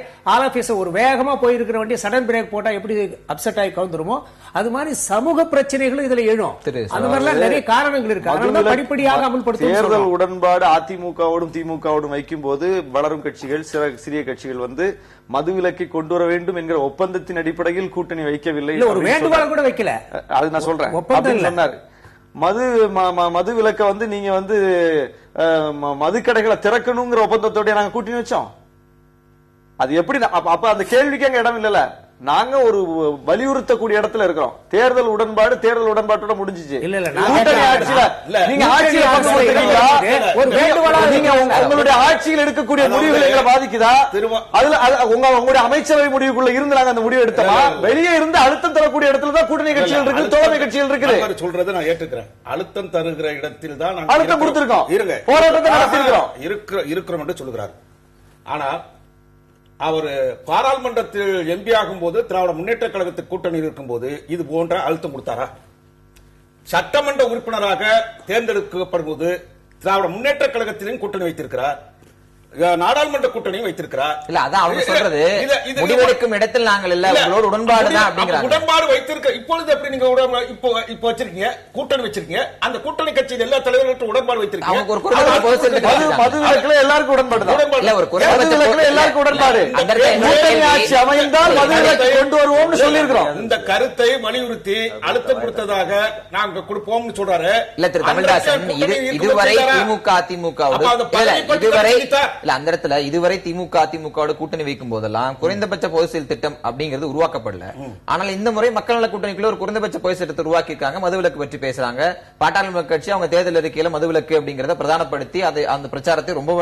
ஒரு வேகமா போயிருக்கிற வண்டி சடன் பிரேக் போட்டா எப்படி அப்செட் ஆகி கவுந்துருமோ அது மாதிரி சமூக பிரச்சனைகளும் இதுல எழும். அந்த மாதிரி நிறைய காரணங்கள் இருக்கு. அதனால படிப்படியாக அமல்படுத்தும். தேர்தல் உடன்பாடு அதிமுகவோடும் திமுகவோடும் வைக்கும் போது வளரும் கட்சிகள் சிறிய கட்சிகள் வந்து மதுவிலக்கை கொண்டு வர வேண்டும் என்கிற ஒப்பந்தத்தின் அடிப்படையில் கூட்டணி வைக்கவில்லை. ஒரு வேண்டுகோள் கூட வைக்கல. அது நான் சொல்றேன். ஒப்பந்தம் சொன்னாரு மது விலக்க வந்து நீங்க வந்து மதுக்கடைகளை திறக்கணுங்கிற ஒப்பந்தத்தோட நாங்க கூட்டணி வச்சோம். அது எப்படி? அப்ப அந்த கேள்விக்கு அங்க இடம் இல்லல. நாங்க ஒரு வலியுறுத்தக்கூடிய இடத்துல இருக்கிறோம். தேர்தல் உடன்பாட்டோட முடிஞ்சிச்சு. நீங்க ஆட்சியில உங்களுடைய ஆட்சியில் எடுக்கக்கூடிய முடிவுகளை பாதிக்குதா? அதுல உங்களுடைய அமைச்சரவை முடிவுக்குள்ள இருந்து நாங்க அந்த முடிவு எடுத்தோமா? வெளியே இருந்து அழுத்தம் தரக்கூடிய இடத்துல தான் கூட்டணி கட்சிகள் இருக்கு, தோழமை கட்சிகள் இருக்குது. சொல்றதை நான் ஏற்றுக்கிறேன். அழுத்தம் தருகிற இடத்தில் தான் அழுத்தம் கொடுத்திருக்கோம், இருங்க, போராட்டத்தை நடத்திருக்கிறோம், இருக்கிறோம் என்று சொல்லுகிறார். ஆனா அவர் பாராளுமன்றத்தில் எம்பி ஆகும் போது திராவிட முன்னேற்ற கழகத்துக்கு கூட்டணி இருக்கும் போது இது போன்ற அழுத்தம் கொடுத்தாரா? சட்டமன்ற உறுப்பினராக தேர்ந்தெடுக்கப்படும் போது திராவிட முன்னேற்ற கழகத்திலும் கூட்டணி வைத்திருக்கிறார், நாடாளுமன்ற கூட்டணியும் வைத்திருக்கிறார். இல்ல அதான் அவங்க சொல்றது முடிவெடுக்கும் இடத்தில் நாங்கள் இல்ல, உங்களோட உடன்பாடு தான் அப்படிங்கிறாங்க. உடன்பாடு வைத்திருக்க இப்பொழுது எப்படி நீங்க இப்போ வச்சிருக்கீங்க, கூட்டணி வச்சிருக்கீங்க, அந்த கூட்டணி கட்சியில் எல்லா தலைவர்களுக்கும் உடன்பாடு வைத்திருக்கீங்க. மதுவிலக்குல எல்லாருக்கும் உடன்பாடு தான். இல்ல ஒரு மதுவிலக்குல எல்லாருக்கும் உடன்பாடு. கூட்டணி ஆட்சி அமைந்தால் மதுவிலக்கை கொண்டு வருவோம்னு சொல்லியிருக்கிறோம். இந்த கருத்தை வலியுறுத்தி அழுத்தம் கொடுத்ததாக நாங்க கொடுப்போம்னு சொல்றாரு. இல்ல திரு தமிழ்தாசன், இதுவரை திமுக அதிமுக இதுவரை இல்ல அந்த இடத்துல இதுவரை திமுக அதிமுக கூட்டணி வைக்கும் போதெல்லாம் குறைந்தபட்ச பொதுச்செயல் திட்டம் அப்படிங்கிறது உருவாக்கப்படல. ஆனால் இந்த முறை மக்கள் நல கூட்டணிக்குள்ள ஒரு குறைந்தபட்ச பொதுச்செயல் திட்டத்தை உருவாக்கி இருக்காங்க. மதுவிலக்கு பற்றி பேசுறாங்க. பாட்டாளி கட்சி அவங்க தேர்தல் அறிக்கையில மதுவிலக்கு அப்படிங்கறத பிரதானப்படுத்தி அந்த பிரச்சாரத்தை ரொம்ப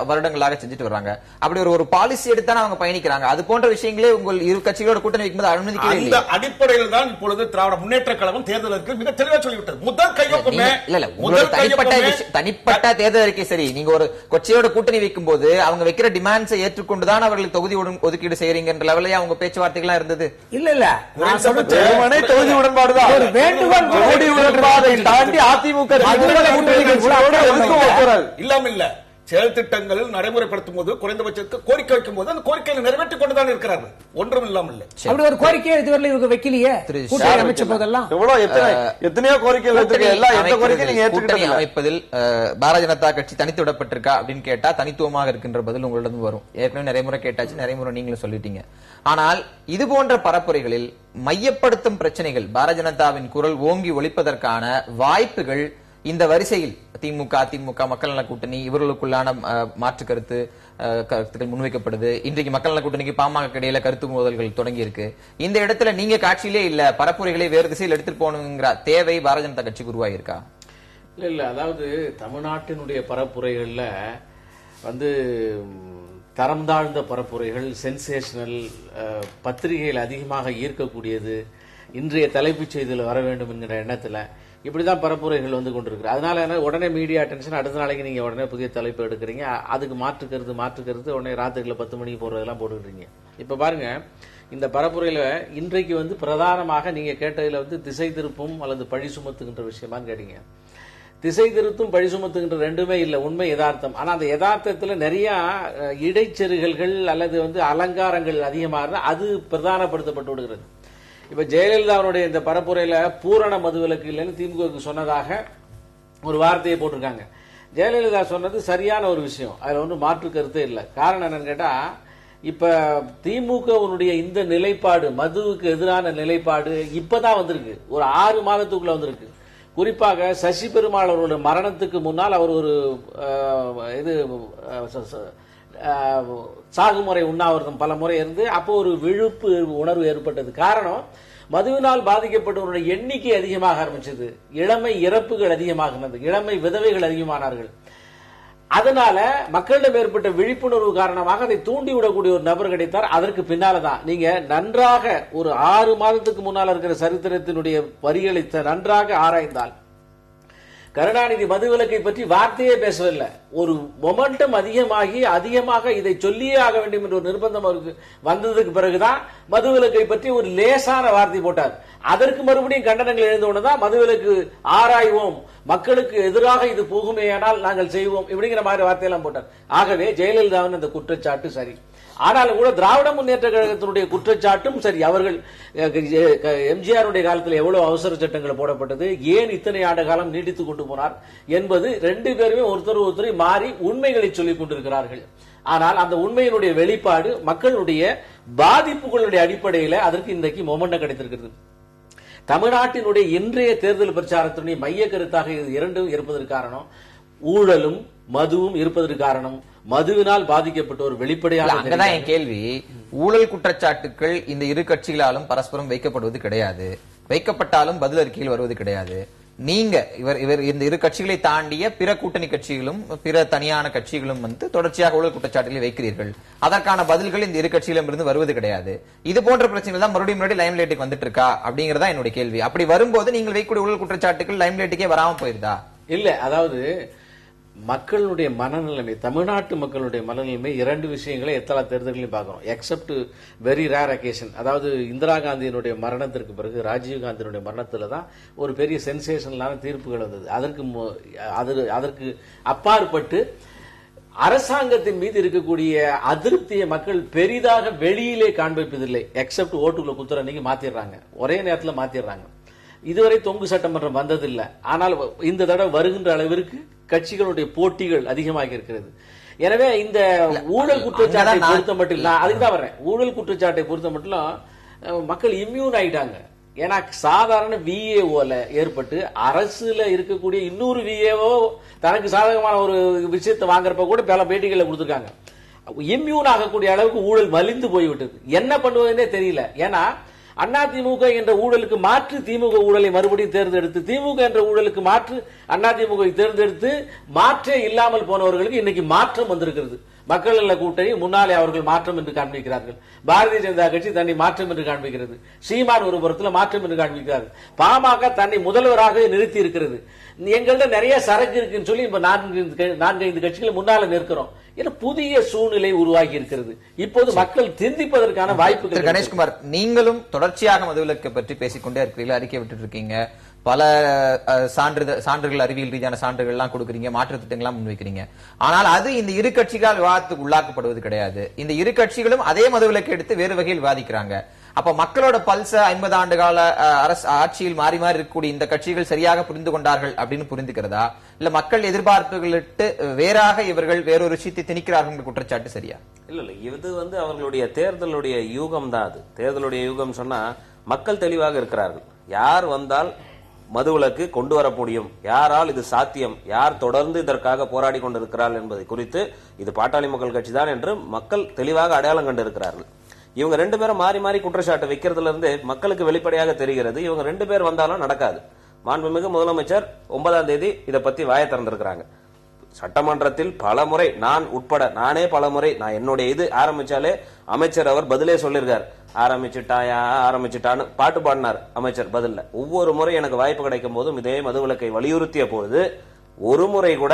வருடங்களாக செஞ்சுட்டு வர்றாங்க. அப்படி ஒரு பாலிசி எடுத்தான அவங்க பயணிக்கிறாங்க. அது போன்ற விஷயங்களே உங்கள் இரு கட்சிகளோட கூட்டணி வைக்கும்போது அனுமதிக்கவே இல்லை. இந்த அடிப்படையில் தான் இப்பொழுது திராவிட முன்னேற்ற கழகம் தேர்தல் அறிக்கை மிக தெளிவாக சொல்லிவிட்டது. முதல் கையொப்பமே தனிப்பட்ட தேர்தல் அறிக்கை சரி, நீங்க ஒரு கட்சியோட கூட்டணி வைக்கும் போது அவங்க வைக்கிற டிமாண்ட்ஸை ஏற்றுக்கொண்டுதான் அவர்கள் தொகுதி ஒதுக்கீடு செய்யறீங்க என்ற லெவலே அவங்க பேச்சுவார்த்தைகள் இருந்தது. இல்ல தொகுதி உடன்பாடுதான் ஒரு வேண்டுகோள். தொகுதி உடன்பாடை தாண்டி அதிமுக இல்லாம இல்ல செயல் திட்டங்கள் நடைமுறைப்படுத்தும் போது குறைந்தபட்சத்துக்கு கோரிக்கை வைக்கும் போது அந்த கோரிக்கையை நிறைவேற்றிக் கொண்டுதான் இருக்கிறார்கள். ஒன்றும் இல்லாமல் இல்ல. அப்படி ஒரு கோரிக்கையை இதுவரை இவங்க வைக்கலையே. கூட்டணி அமைச்ச போதெல்லாம் எத்தனையோ கோரிக்கைகள் கூட்டணி அமைப்பதில் பாரதிய ஜனதா கட்சி தனித்து விடப்பட்டிருக்கா அப்படின்னு கேட்டா தனித்துவமாக இருக்கின்ற பதில் உங்களிடம் வரும். ஏற்கனவே நிறைய முறை கேட்டாச்சு, நிறைய முறை நீங்களும் சொல்லிட்டீங்க. ஆனால் இது போன்ற பரப்புரைகளில் மையப்படுத்தும் பிரச்சனைகள் பாரதிய ஜனதாவின் குரல் ஓங்கி ஒலிப்பதற்கான வாய்ப்புகள் இந்த வரிசையில் திமுக அதிமுக மக்கள் நல கூட்டணி இவர்களுக்குள்ளான மாற்று கருத்துக்கள் முன்வைக்கப்படுது. இன்றைக்கு மக்கள் நல கூட்டணிக்கு பாமக இடையில கருத்து மோதல்கள் தொடங்கி இருக்கு. இந்த இடத்துல நீங்க காட்சியிலே இல்ல, பரப்புரைகளை வேறு திசையில் எடுத்துட்டு போகணுங்கிற தேவை பாரதிய ஜனதா கட்சிக்கு உருவாயிருக்கா? இல்ல அதாவது தமிழ்நாட்டினுடைய பரப்புரைகள்ல வந்து தரம் தாழ்ந்த பரப்புரைகள், சென்சேஷனல், பத்திரிகைகள் அதிகமாக ஈர்க்கக்கூடியது, இன்றைய தலைப்புச் செய்தியில் வர வேண்டும் என்கிற எண்ணத்தில் இப்படிதான் பரப்புரைகள் வந்து கொண்டிருக்கு. அதனால உடனே மீடியா அட்டென்ஷன், அடுத்த நாளைக்கு நீங்க உடனே புதிய தலைப்பு எடுக்கிறீங்க, அதுக்கு மாற்றுக்கிறது உடனே ராத்திரில 10 மணிக்கு போடுறதெல்லாம் போட்டுக்கிறீங்க. இப்ப பாருங்க, இந்த பரப்புரையில இன்றைக்கு வந்து பிரதானமாக நீங்க கேட்டதுல வந்து திசை திருப்பும் அல்லது பழி சுமத்துகின்ற விஷயமான்னு கேட்டீங்க. திசை திருத்தும் பழி சுமத்துகின்ற ரெண்டுமே இல்லை, உண்மை யதார்த்தம். ஆனா அந்த யதார்த்தத்துல நிறைய இடைச்செருகல்கள் அல்லது வந்து அலங்காரங்கள் அதிகமாக அது பிரதானப்படுத்தப்பட்டு விடுகிறது. இப்ப ஜெயலலிதாவுடைய இந்த பரப்புரையில பூரண மதுவிலக்கு இல்லைன்னு திமுக சொன்னதாக ஒரு வார்த்தையை போட்டிருக்காங்க. ஜெயலலிதா சொன்னது சரியான ஒரு விஷயம், அதுல ஒன்றும் மாற்று கருத்தே இல்லை. காரணம் என்னன்னு கேட்டா, இப்ப திமுகவுடைய இந்த நிலைப்பாடு, மதுவுக்கு எதிரான நிலைப்பாடு இப்பதான் வந்திருக்கு, ஒரு 6 மாதத்துக்குள்ள வந்திருக்கு. குறிப்பாக சசி பெருமாள் அவர்களுடைய மரணத்துக்கு முன்னால் அவர் ஒரு சாகுமுறை உண்ணாவிரதம் பல முறை இருந்து அப்போ ஒரு விழுப்பு உணர்வு ஏற்பட்டது. காரணம், மதுவினால் பாதிக்கப்பட்டவருடைய எண்ணிக்கை அதிகமாக ஆரம்பிச்சது, இளமை இறப்புகள் அதிகமாகினது, இளமை விதவைகள் அதிகமானார்கள். அதனால மக்களிடம் ஏற்பட்ட விழிப்புணர்வு காரணமாக அதை தூண்டிவிடக்கூடிய ஒரு நபர் கிடைத்தார். அதற்கு பின்னால்தான் நீங்க நன்றாக ஒரு 6 மாதத்துக்கு முன்னால் இருக்கிற சரித்திரத்தினுடைய வரிகளை நன்றாக ஆராய்ந்தால் கருணாநிதி மதுவிலக்கை பற்றி வார்த்தையே பேசவில்லை. ஒரு மொமெண்டம் அதிகமாக இதை சொல்லியே ஆக வேண்டும் என்ற ஒரு நிர்பந்தம் அவருக்கு வந்ததுக்கு பிறகுதான் மதுவிலக்கை பற்றி ஒரு லேசான வார்த்தை போட்டார். அதற்கு மறுபடியும் கண்டனங்கள் எழுந்தவுடன் மதுவிலக்கு ஆராய்வோம், மக்களுக்கு எதிராக இது போகுமேயானால் நாங்கள் செய்வோம், இப்படிங்கிற மாதிரி வார்த்தையெல்லாம் போட்டார். ஆகவே ஜெயலலிதாவின் அந்த குற்றச்சாட்டு சரி. ஆனாலும் கூட திராவிட முன்னேற்ற கழகத்தினுடைய குற்றச்சாட்டும் சரி. அவர்கள் எம்ஜிஆருடைய காலத்தில் எவ்வளவு அவசர சட்டங்கள் போடப்பட்டது, ஏன் இத்தனை ஆண்டு காலம் நீடித்துக் கொண்டு போனார் என்பது 2 பேருமே ஒருத்தர் மாறி உண்மைகளை சொல்லிக் கொண்டிருக்கிறார்கள். ஆனால் அந்த உண்மையினுடைய வெளிப்பாடு மக்களுடைய பாதிப்புகளுடைய அடிப்படையில் அதற்கு இன்றைக்கு மொமெண்டம் கிடைத்திருக்கிறது. தமிழ்நாட்டினுடைய இன்றைய தேர்தல் பிரச்சாரத்தினுடைய மைய கருத்தாக இது இரண்டும் இருப்பதற்கு காரணம், ஊழலும் மதுவும் இருப்பதற்கு காரணம், மதுவினால் பாதிக்கப்பட்ட ஒரு வெளிப்படையான. அங்கதான் என் கேள்வி. ஊழல் குற்றச்சாட்டுகள் இந்த இரு கட்சிகளாலும் பரஸ்பரம் வைக்கப்படுவது கிடையாது, வைக்கப்பட்டாலும் பதில் அறிக்கைகள் வருவது கிடையாது. நீங்க இவர் இந்த இரு கட்சிகளை தாண்டிய பிற கூட்டணி கட்சிகளும் பிற தனியான கட்சிகளும் வந்து தொடர்ச்சியாக ஊழல் குற்றச்சாட்டுகளை வைக்கிறீர்கள், அதற்கான பதில்கள் இந்த இரு கட்சியிலும் இருந்து வருவது கிடையாது. இது போன்ற பிரச்சனைகள் தான் மறுபடியும் லைம்லைட்டுக்கு வந்துட்டு இருக்கா அப்படிங்கறதா என்னுடைய கேள்வி. அப்படி வரும்போது நீங்கள் வைக்கக்கூடிய ஊழல் குற்றச்சாட்டுகள் லைம்லைட்டுக்கே வராம போயிருதா? இல்ல, அதாவது மக்களுடைய மனநிலைமை, தமிழ்நாட்டு மக்களுடைய மனநிலைமை 2 விஷயங்களை எல்லா தேர்தல்களையும் பார்க்கிறோம். எக்ஸப்ட் வெரி ரேர் அகேஷன், அதாவது இந்திரா காந்தியினுடைய மரணத்திற்கு பிறகு ராஜீவ் காந்தியினுடைய மரணத்துல தான் ஒரு பெரிய சென்சேஷனலான தீர்ப்புகள் வந்தது. அதற்கு அப்பாற்பட்டு அரசாங்கத்தின் மீது இருக்கக்கூடிய அதிருப்தியை மக்கள் பெரிதாக வெளியிலே காண்பிப்பதில்லை. எக்ஸப்ட் ஓட்டுக்குள்ள குத்துற அன்னைக்கு மாத்திடுறாங்க, ஒரே நேரத்தில் மாத்திடுறாங்க. இதுவரை தொங்கு சட்டமன்றம் வந்ததில்லை. ஆனால் இந்த தடவை வருகின்ற அளவிற்கு கட்சிகளுடைய போட்டிகள் அதிகமாக இருக்கிறது. எனவே இந்த ஊழல் குற்றச்சாட்டை பொறுத்த மட்டும் அதுக்குதான் வர்றேன், ஊழல் குற்றச்சாட்டை பொறுத்த மட்டும் மக்கள் இம்யூன் ஆயிட்டாங்க. ஏன்னா சாதாரண விஏஓல ஏற்பட்டு அரசுல இருக்கக்கூடிய இன்னொரு விஏஓ தனக்கு சாதகமான ஒரு விஷயத்தை வாங்குறப்ப கூட பல பேட்டிகளை கொடுத்திருக்காங்க. இம்யூன் ஆகக்கூடிய அளவுக்கு ஊழல் மலிந்து போய்விட்டது. என்ன பண்ணுவதுன்னே தெரியல. ஏன்னா அதிமுக என்ற ஊழலுக்கு மாற்று திமுக ஊழலை மறுபடியும் தேர்ந்தெடுத்து, திமுக என்ற ஊழலுக்கு மாற்று அதிமுக தேர்ந்தெடுத்து மாற்றே இல்லாமல் போனவர்களுக்கு இன்னைக்கு மாற்றம் வந்திருக்கிறது. மக்கள் நல கூட்டணி முன்னாலே அவர்கள் மாற்றம் என்று காண்பிக்கிறார்கள், பாரதிய ஜனதா கட்சி தன்னை மாற்றம் என்று காண்பிக்கிறது, சீமான் ஒரு புறத்தில் மாற்றம் என்று காண்பிக்கிறார்கள், பாமக தன்னை முதல்வராக நிறுத்தி இருக்கிறது. எங்கள்ட்ட நிறைய சரக்கு இருக்குன்னு சொல்லி இப்ப 4-5 கட்சிகள் முன்னால நிற்கிறோம். புதிய சூழ்நிலை உருவாகி இருக்கிறது. இப்போது மக்கள் சிந்திப்பதற்கான வாய்ப்பு. கணேஷ்குமார், நீங்களும் தொடர்ச்சியாக மதுவிலக்கை பற்றி பேசிக்கொண்டே இருக்கிறீர்கள், அறிக்கை விட்டு இருக்கீங்க, பல சான்றுகள், அறிவியல் ரீதியான சான்றுகள் எல்லாம் கொடுக்குறீங்க, மாற்று திட்டங்கள்லாம் முன்வைக்கிறீங்க. ஆனால் அது இந்த இரு கட்சிகளால் விவாதத்துக்கு உள்ளாக்கப்படுவது கிடையாது. இந்த இரு கட்சிகளும் அதே மதுவிலக்கை எடுத்து வேறு வகையில் விவாதிக்கிறாங்க. அப்ப மக்களோட பல்ச 50 ஆண்டு கால அரசு ஆட்சியில் மாறி மாறி இருக்கக்கூடிய இந்த கட்சிகள் சரியாக புரிந்து கொண்டார்கள் அப்படின்னு புரிந்துக்கிறதா, இல்ல மக்கள் எதிர்பார்ப்புகளிட்டு வேறாக இவர்கள் வேறொரு விஷயத்தை திணிக்கிறார்கள் குற்றச்சாட்டு சரியா? இல்ல இது அவர்களுடைய தேர்தலுடைய யூகம் தான். அது தேர்தலுடைய யூகம் சொன்னா மக்கள் தெளிவாக இருக்கிறார்கள். யார் வந்தால் மதுவிலக்கு கொண்டு வர முடியும், யாரால் இது சாத்தியம், யார் தொடர்ந்து இதற்காக போராடி கொண்டிருக்கிறார் என்பதை குறித்து இது பாட்டாளி மக்கள் கட்சி தான் என்று மக்கள் தெளிவாக அடையாளம் கண்டிருக்கிறார்கள். இவங்க 2 பேரும் மாறி மாறி குற்றச்சாட்டு வைக்கிறதுல இருந்து மக்களுக்கு வெளிப்படையாக தெரிகிறது இவங்க 2 பேர் வந்தாலும் நடக்காது. மாண்புமிகு முதலமைச்சர் 9ஆம் தேதி இதை பத்தி வாய திறந்திருக்கிறாங்க. சட்டமன்றத்தில் பலமுறை நான் உட்பட நானே பலமுறை நான் என்னுடைய இது ஆரம்பிச்சாலே அமைச்சர் அவர் பதிலே சொல்லிருக்கார். ஆரம்பிச்சுட்டான்னு பாட்டு பாடினார் அமைச்சர் பதில்ல. ஒவ்வொரு முறை எனக்கு வாய்ப்பு கிடைக்கும் போதும் இதே மதுவிலக்கை வலியுறுத்திய பொழுது ஒரு முறை கூட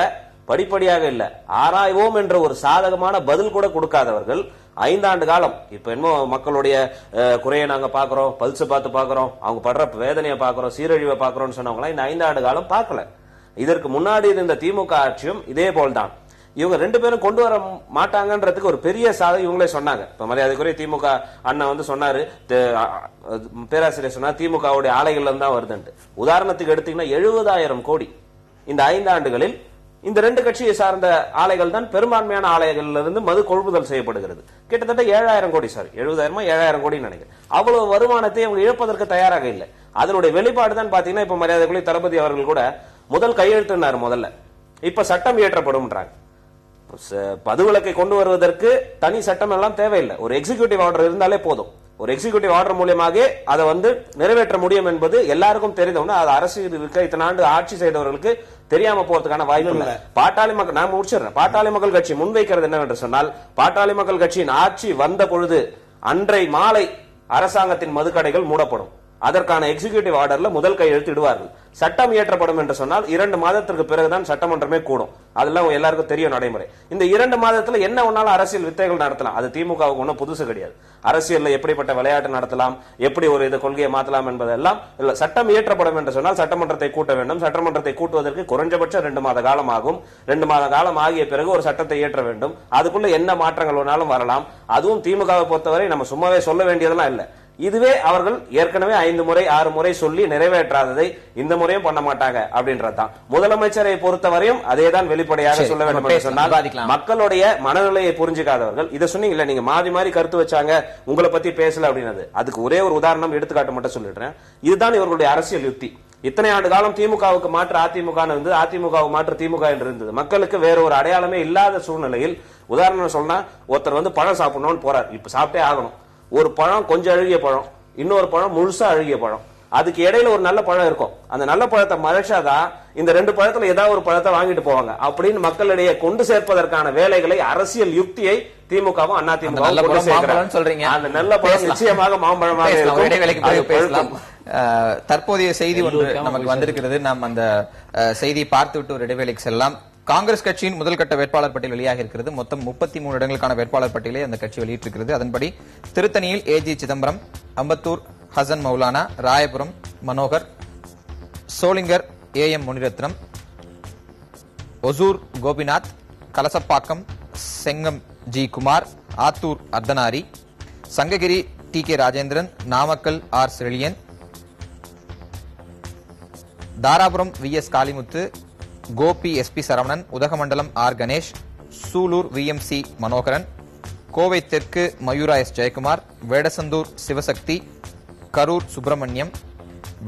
படிப்படியாக இல்ல ஆராய்வோம் என்ற ஒரு சாதகமான பதில் கூட கொடுக்காதவர்கள் 5 ஆண்டு காலம் இப்ப என்னமோ மக்களுடைய குறையை நாங்க பாக்குறோம், பல்ஸ் பார்த்து பாக்குறோம், அவங்க படுற வேதனையை பாக்குறோம், சீரழிவை பாக்குறோம்னு சொன்னவங்களா இந்த 5 ஆண்டு காலம் பார்க்கல. இதற்கு முன்னாடி இருந்த திமுக ஆட்சியும் இதே போல்தான். இவங்க 2 பேரும் கொண்டு வர மாட்டாங்கன்றதுக்கு ஒரு பெரிய சாதனை இவங்களே சொன்னாங்க. இப்ப மரியாதைக்குரிய திமுக அண்ணன் வந்து சொன்னாரு, பேராசிரியர் சொன்னார் திமுகவுடைய ஆலைகள்ல இருந்து தான் வருதுன்ட்டு. உதாரணத்துக்கு எடுத்தீங்கன்னா 70,000 கோடி இந்த 5 ஆண்டுகளில் இந்த 2 கட்சியை சார்ந்த ஆலைகள் தான் பெரும்பான்மையான ஆலைகள்ல இருந்து மது கொள்முதல் செய்யப்படுகிறது. கிட்டத்தட்ட 7,000 கோடி, சாரி 70,000 7,000 கோடி நினைக்கிறேன். அவ்வளவு வருமானத்தை அவங்க இழப்பதற்கு தயாராக இல்லை. அதனுடைய வெளிப்பாடு தான் பாத்தீங்கன்னா இப்ப மரியாதைக்குரிய தளபதி அவர்கள் கூட முதல் கையெழுத்தினார், முதல்ல இப்ப சட்டம் இயற்றப்படும்ன்றாங்க. மதுவிலக்கை கொண்டு வருவதற்கு தனி சட்டம் எல்லாம் தேவையில்லை, ஒரு எக்ஸிகியூட்டிவ் ஆர்டர் இருந்தாலே போதும். ஒரு எக்ஸிகியூட்டிவ் ஆர்டர் மூலமாக அதை வந்து நிறைவேற்ற முடியும் என்பது எல்லாருக்கும் தெரிந்தவங்க. அது அரசியல் இருக்க இத்தனை ஆண்டு ஆட்சி செய்தவர்களுக்கு தெரியாம போறதுக்கான வாய்ப்பு இல்லை. பாட்டாளி மக்கள், நான் முடிச்சிடுறேன், பாட்டாளி மக்கள் கட்சி முன்வைக்கிறது என்னவென்று சொன்னால், பாட்டாளி மக்கள் கட்சியின் ஆட்சி வந்த பொழுது அன்றை மாலை அரசாங்கத்தின் மதுக்கடைகள் மூடப்படும். அதற்கான எக்ஸிகியூட்டிவ் ஆர்டர்ல முதல் கையெழுத்து இடுவார்கள். சட்டம் இயற்றப்படும் என்று சொன்னால் 2 மாதத்திற்கு பிறகுதான் சட்டமன்றமே கூடும். அதெல்லாம் எல்லாருக்கும் தெரியும் நடைமுறை. இந்த 2 மாதத்துல என்ன ஒன்னாலும் அரசியல் வித்தைகள் நடத்தலாம். அது திமுகவுக்கு ஒன்றும் புதுசு கிடையாது. அரசியல்ல எப்படிப்பட்ட விளையாட்டு நடத்தலாம், எப்படி ஒரு இது கொள்கையை மாற்றலாம் என்பதெல்லாம் இல்ல. சட்டம் இயற்றப்படும் என்று சொன்னால் சட்டமன்றத்தை கூட்ட வேண்டும். சட்டமன்றத்தை கூட்டுவதற்கு குறைஞ்சபட்சம் 2 மாத காலம் ஆகும். 2 மாத காலம் ஆகிய பிறகு ஒரு சட்டத்தை இயற்ற வேண்டும். அதுக்குள்ள என்ன மாற்றங்கள் வேணாலும் வரலாம். அதுவும் திமுகவை பொறுத்தவரை நம்ம சும்மாவே சொல்ல வேண்டியதெல்லாம் இல்ல. இதுவே அவர்கள் ஏற்கனவே 5 முறை 6 முறை சொல்லி நிறைவேற்றாததை இந்த முறையும் பண்ண மாட்டாங்க அப்படின்றதுதான். முதலமைச்சரை பொறுத்தவரையும் அதேதான் வெளிப்படையாக சொல்ல வேண்டும் என்று சொன்னால், மக்களுடைய மனநிலையை புரிஞ்சுக்காதவர்கள் இதை சொன்னீங்கல்ல, நீங்க மாறி மாறி கருத்து வச்சாங்க, உங்களை பத்தி பேசல அப்படின்னது. அதுக்கு ஒரே ஒரு உதாரணம் எடுத்துக்காட்டு மட்டும் சொல்லிடுறேன். இதுதான் இவர்களுடைய அரசியல் யுக்தி. இத்தனை ஆண்டு காலம் திமுகவுக்கு மாற்று அதிமுக இருந்தது, அதிமுகவுக்கு மாற்று திமுக என்று இருந்தது. மக்களுக்கு வேற ஒரு அடையாளமே இல்லாத சூழ்நிலையில் உதாரணம் சொன்னா, ஒருத்தர் வந்து பழம் சாப்பிடணும்னு போறார், இப்ப சாப்பிட்டே ஆகணும். ஒரு பழம் கொஞ்சம் அழுகிய பழம், இன்னொரு பழம் முழுசா அழுகிய பழம், அதுக்கு இடையில ஒரு நல்ல பழம் இருக்கும். அந்த நல்ல பழத்தை மறைச்சாதான் இந்த 2 பழத்துல ஏதாவது ஒரு பழத்தை வாங்கிட்டு போவாங்க அப்படின்னு மக்களிடையே கொண்டு சேர்ப்பதற்கான வேலைகளை, அரசியல் யுக்தியை திமுகவும் அதிமுகவும் சொல்றீங்க. அந்த நல்ல பழம் நிச்சயமாக மாம்பழமாக. தற்போதைய செய்தி ஒன்று நமக்கு வந்திருக்கிறது. நாம் அந்த செய்தியை பார்த்துவிட்டு ஒரு இடைவேளைக்கு செல்லலாம். காங்கிரஸ் கட்சியின் முதல் கட்ட வேட்பாளர் பட்டியல் வெளியாக இருக்கிறது. மொத்தம் 33 இடங்களுக்கான வேட்பாளர் பட்டியலை அந்த கட்சி வெளியிட்டிருக்கிறது. அதன்படி திருத்தணியில் AG Chidambaram, Ambattur Hasan Maulana, Rayapuram Manohar, Sholinghur AM Muniratnam, Hosur Gopinath, Kalasapakkam Chengam G Kumar, Attur Arthanari, Sankagiri T K Rajendran, Namakkal R Chezhiyan, Dharapuram V S Kalimuthu, Gobi SP Saravanan, Udhagamandalam R Ganesh, Sulur VMC Manoharan, Kovai தெற்கு Mayura S Jayakumar, Vedasandur Sivasakthi, Karur Subramaniam,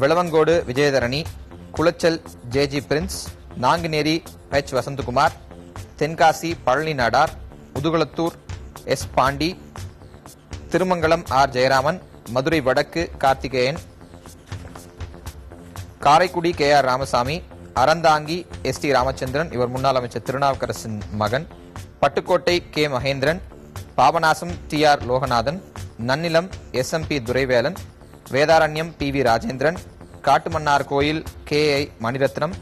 Vilavancode Vijayadharani, Colachel JG Prince, Nanguneri H Vasanthakumar, Tenkasi Palani Nadar, Mudukulathur S Pandi, Thirumangalam R Jayaraman, Madurai வடக்கு Karthikeyan, Karaikudi K R Ramasamy, Aranthangi S T Ramachandran, இவர் முன்னாள் அமைச்சர் திருநாவுக்கரசின் மகன், Pattukkottai K Mahendran, Papanasam T R Loganathan, Nannilam S M P Duraivelan, Vedaranyam P V Rajendran, Kattumannar Koil K I Maniratnam,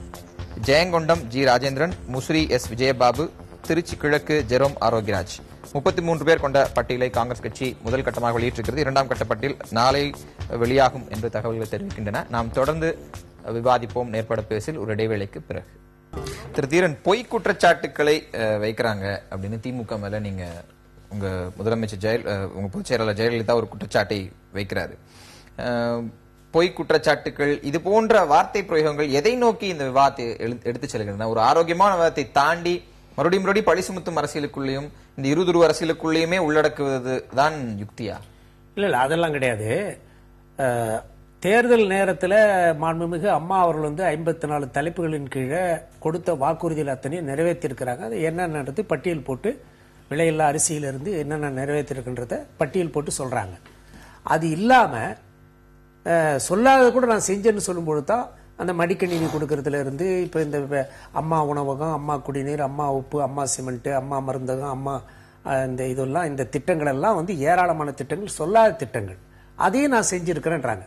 Jayankondam G Rajendran, Musiri S Vijayababu, Tiruchi கிழக்கு Jerome Arokiyaraj. 33 பேர் கொண்ட பட்டியலை காங்கிரஸ் கட்சி முதல் கட்டமாக வெளியிட்டிருக்கிறது. 2ஆம் கட்ட பட்டியல் நாளை வெளியாகும் என்று தகவல்கள் தெரிவிக்கின்றன. நாம் தொடர்ந்து விவாதிப்போம் நேர்பட பேசில் ஒரு இடைவேளைக்கு பிறகு. திரு தீரன், பொய் குற்றச்சாட்டுக்களை வைக்கிறாங்க அப்படின்னு திமுக மேல நீங்க உங்க முதலமைச்சர் உங்க பொதுச் செயலாளர் ஜெயலலிதா ஒரு குற்றச்சாட்டை வைக்கிறாரு. பொய் குற்றச்சாட்டுகள் இது போன்ற வார்த்தை பிரயோகங்கள் எதை நோக்கி இந்த விவாதத்தை எடுத்து செல்கின்றன? ஒரு ஆரோக்கியமான விவாதத்தை தாண்டி மறுபடியும் பழி சுமத்தும் அரசியலுக்குள்ளேயும் இந்த இருதுருவ அரசியலுக்குள்ளேயுமே உள்ளடக்குவது தான் யுக்தியா? இல்ல அதெல்லாம் கிடையாது. தேர்தல் நேரத்தில் மாண்புமிகு அம்மா அவர்கள் 54 தலைப்புகளின் கீழே கொடுத்த வாக்குறுதிகள் அத்தனையும் நிறைவேற்றிருக்கிறாங்க. அது என்னென்னது பட்டியல் போட்டு, விலையில்லா அரிசியிலிருந்து என்னென்ன நிறைவேற்றிருக்கின்றத பட்டியல் போட்டு சொல்றாங்க. அது இல்லாம சொல்லாத கூட நான் செஞ்சேன்னு சொல்லும்போது தான் அந்த மடிக்கணினி கொடுக்கறதுல இருந்து இப்ப இந்த அம்மா உணவகம், அம்மா குடிநீர், அம்மா உப்பு, அம்மா சிமெண்ட், அம்மா மருந்தகம், அம்மா இந்த இதெல்லாம், இந்த திட்டங்கள் எல்லாம் வந்து ஏராளமான திட்டங்கள், சொல்லாத திட்டங்கள். அதையும் நான் செஞ்சிருக்கிறேன்றாங்க.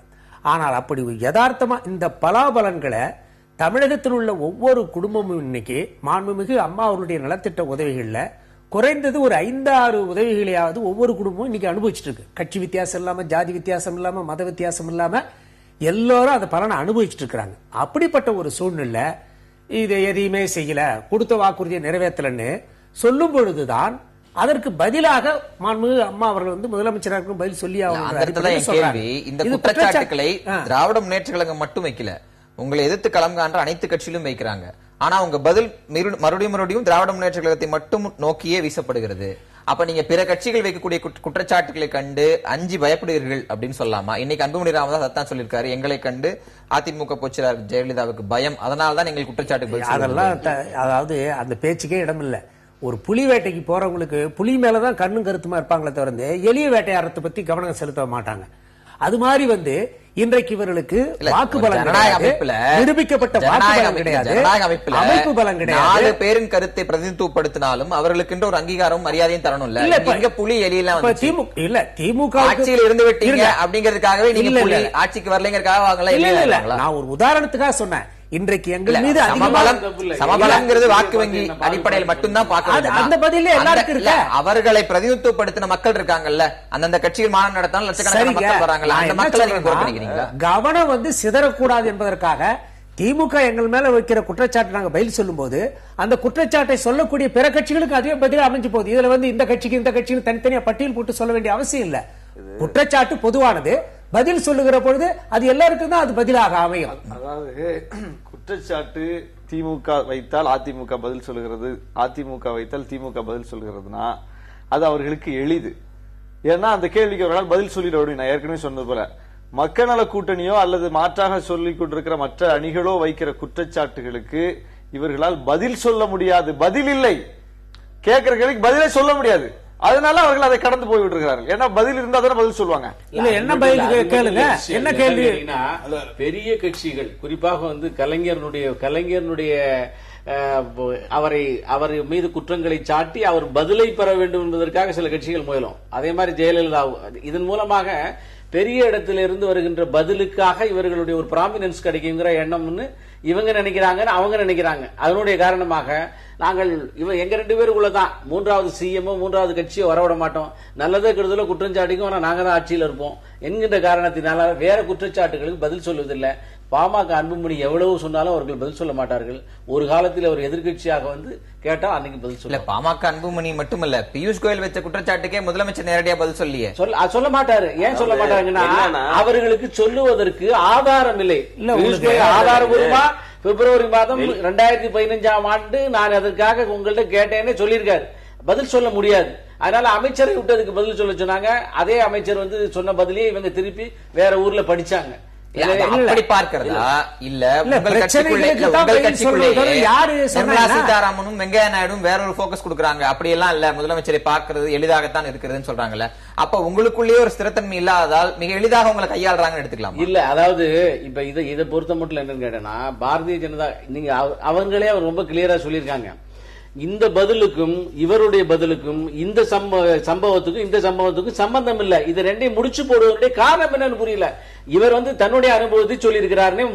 ஆனால் அப்படி யதார்த்தமா இந்த பலாபலன்களை தமிழகத்தில் உள்ள ஒவ்வொரு குடும்பமும் இன்னைக்கு மாண்புமிகு அம்மா அவருடைய நலத்திட்ட உதவிகள்ல குறைந்தது ஒரு 5-6 உதவிகளையாவது ஒவ்வொரு குடும்பமும் இன்னைக்கு அனுபவிச்சுட்டு இருக்கு. கட்சி வித்தியாசம் இல்லாம, ஜாதி வித்தியாசம் இல்லாம, மத வித்தியாசம் இல்லாம எல்லாரும் அந்த பலனை அனுபவிச்சுட்டு இருக்கிறாங்க. அப்படிப்பட்ட ஒரு சூழ்நிலை இதை எதையுமே செய்யல, கொடுத்த வாக்குறுதியை நிறைவேற்றலன்னு சொல்லும் பொழுதுதான் அதற்கு பதிலாக மாண்புமிகு அம்மா அவர்கள் வந்து முதலமைச்சராக பதில் சொல்லி இந்த குற்றச்சாட்டுகளை திராவிட முன்னேற்ற கழகம் மட்டும் வைக்கல, உங்களை எதிர்த்து களம் காண்ற அனைத்து கட்சியிலும் வைக்கிறாங்க. ஆனா உங்க பதில் மறுபடியும் திராவிட முன்னேற்ற கழகத்தை மட்டும் நோக்கியே வீசப்படுகிறது. அப்ப நீங்க பிற கட்சிகள் வைக்கக்கூடிய குற்றச்சாட்டுகளை கண்டு அஞ்சி பயப்படுவீர்கள் அப்படின்னு சொல்லலாமா? இன்னைக்கு அன்புமணி ராமதாஸ் அதான் சொல்லியிருக்காரு, எங்களை கண்டு அதிமுக பொதுச்செயலாளர் ஜெயலலிதாவுக்கு பயம், அதனாலதான் எங்கள் குற்றச்சாட்டு. அதெல்லாம் அதாவது அந்த பேச்சுக்கே இடம் இல்ல. ஒரு புலி வேட்டைக்கு போறவங்களுக்கு புலி மேலதான் கண்ணும் கருத்துமா இருப்பாங்களே தவிர எளிய வேட்டையாரத்தை பத்தி கவனம் செலுத்த மாட்டாங்க. அது மாதிரி வந்து இன்றைக்கு இவர்களுக்கு வாக்கு பலம் நிரூபிக்கப்பட்ட அமைப்பு பலம் கிடையாது. 4 பேரின் கருத்தை பிரதிநிதித்துவப்படுத்தினாலும் அவர்களுக்கு ஒரு அங்கீகாரம் மரியாதையும் தரணும். இல்ல புலி எலியெல்லாம் இல்ல திமுக ஆட்சியில் இருந்து விட்டீங்க அப்படிங்கிறதுக்காகவே நீங்க ஆட்சிக்கு வரலைங்கிறதுக்காக நான் ஒரு உதாரணத்துக்காக சொன்னேன். இன்றைக்கு எங்கள் மீது சமபலம்ங்கிறது வாக்கு வங்கி அடிப்படையில் மட்டும்தான் பார்க்கறது. அந்த பதிலே எல்லாருக்கும் இருக்கு. அவர்களை பிரதிநிதித்துவப்படுத்தின மக்கள் இருக்காங்கல்ல, அந்தந்த கட்சியில் மாநாடு நடத்தாலும் லட்சக்கணக்கான மக்கள் வராங்கல்ல, அந்த மக்களை நீங்க புறக்கணிக்கிறீங்களா? கவனம் வந்து சிதறக்கூடாது என்பதற்காக திமுக எங்கள் மேல வைக்கிற குற்றச்சாட்டு நாங்க பதில் சொல்லும் போது அந்த குற்றச்சாட்டை சொல்லக்கூடிய பிற கட்சிகளுக்கு அதே பதில் அமைஞ்சு போகுது. இதுல வந்து இந்த கட்சிக்கு இந்த கட்சிக்கு தனித்தனியா பட்டியல் போட்டு சொல்ல வேண்டிய அவசியம் இல்ல. குற்றச்சாட்டு பொதுவானது, பதில் சொல்லுகிற பொழுது அது எல்லாருக்கும் தான் அது பதிலாக அமையும். அதாவது குற்றச்சாட்டு திமுக வைத்தால் அதிமுக பதில் சொல்லுகிறது, அதிமுக வைத்தால் திமுக பதில் சொல்லுகிறதுனா அது அவர்களுக்கு எளிது. ஏன்னா அந்த கேள்விக்கு அவர்களால் பதில் சொல்லிட முடியும். நான் ஏற்கனவே சொன்னது போல மக்கள் நல கூட்டணியோ அல்லது மாற்றாக சொல்லிக் கொண்டிருக்கிற மற்ற அணிகளோ வைக்கிற குற்றச்சாட்டுகளுக்கு இவர்களால் பதில் சொல்ல முடியாது. பதில் இல்லை, கேட்கிற கேள்விக்கு பதிலே சொல்ல முடியாது. அதனால அவர்கள் அதை கடந்து போய்விட்டு இருக்கிறார்கள். ஏன்னா பதில் இருந்தா தானே பதில் சொல்லுவாங்க. இல்ல என்ன பதில் கேளுங்க, என்ன கேள்வி? பெரிய கட்சிகள் குறிப்பாக வந்து கலைஞருடைய அவர் மீது குற்றங்களை சாட்டி அவர் பதிலை பெற வேண்டும் என்பதற்காக சில கட்சிகள் முயலும். அதே மாதிரி ஜெயலலிதா இதன் மூலமாக பெரிய இடத்திலிருந்து வருகின்ற பதிலுக்காக இவர்களுடைய ஒரு ப்ராமினன்ஸ் கிடைக்குங்கிற எண்ணம்னு இவங்க நினைக்கிறாங்க, அவங்க நினைக்கிறாங்க. அதனுடைய காரணமாக நாங்கள் எங்க 2 பேருக்குள்ளதான் 3வது சிஎம்ஓ 3வது கட்சியோ வரவிட மாட்டோம், நல்லதே கெடுதலோ குற்றச்சாட்டுக்கும் ஆனா நாங்க தான் ஆட்சியில் இருப்போம் என்கின்ற காரணத்தினால வேற குற்றச்சாட்டுகளுக்கு பதில் சொல்வதில்லை. பாமக அன்புமணி எவ்வளவு சொன்னாலும் அவர்கள் பதில் சொல்ல மாட்டார்கள். ஒரு காலத்தில் அவர் எதிர்கட்சியாக வந்து கேட்டா அன்னைக்கு பதில் சொல்ல. பாமக அன்புமணி மட்டுமல்ல, பியூஷ் கோயல் வச்ச குற்றச்சாட்டுக்கே முதலமைச்சர் நேரடியா பதில் சொல்லியே சொல்ல மாட்டாரு. ஏன் சொல்ல மாட்டாருங்கன்னா அவர்களுக்கு சொல்லுவதற்கு ஆதாரம் இல்லை. ஆதாரபூர்வமா பிப்ரவரி மாதம் 2015 நான் அதற்காக உங்கள்ட்ட கேட்டேன்னு சொல்லியிருக்காரு. பதில் சொல்ல முடியாது. அதனால அமைச்சரை விட்டதுக்கு பதில் சொல்ல சொன்னாங்க. அதே அமைச்சர் வந்து சொன்ன பதிலே இவங்க திருப்பி வேற ஊர்ல படிச்சாங்க. அப்படி பார்க்கிறதா இல்ல சீதாராமனும் வெங்கையா நாயுடும் வேற ஒரு போக்கஸ் கொடுக்கறாங்க, அப்படி எல்லாம் இல்ல முதலமைச்சரை பார்க்கிறது எளிதாகத்தான் இருக்கிறதுன்னு சொல்றாங்கல்ல. அப்ப உங்களுக்குள்ளேயே ஒரு ஸ்திரத்தன்மை இல்லாததால் மிக எளிதாக உங்களை கையாளுறாங்கன்னு எடுத்துக்கலாம். இல்ல அதாவது இப்ப இதை பொறுத்த மட்டும் என்னன்னு கேட்டேன்னா பாரதிய ஜனதா நீங்க அவங்களே அவர் ரொம்ப கிளியரா சொல்லியிருக்காங்க. இந்த பதிலுக்கும் இவருடைய பதிலுக்கும் இந்த சம்பவத்துக்கும் இந்த சம்பவத்துக்கும் சம்பந்தம் இல்ல. இது ரெண்டையும் முடிச்சு போடுவதற்குடைய காரணம் என்னன்னு புரியல. இவர் வந்து தன்னுடைய அனுபவத்தை சொல்லி இருக்கிறாருன்னு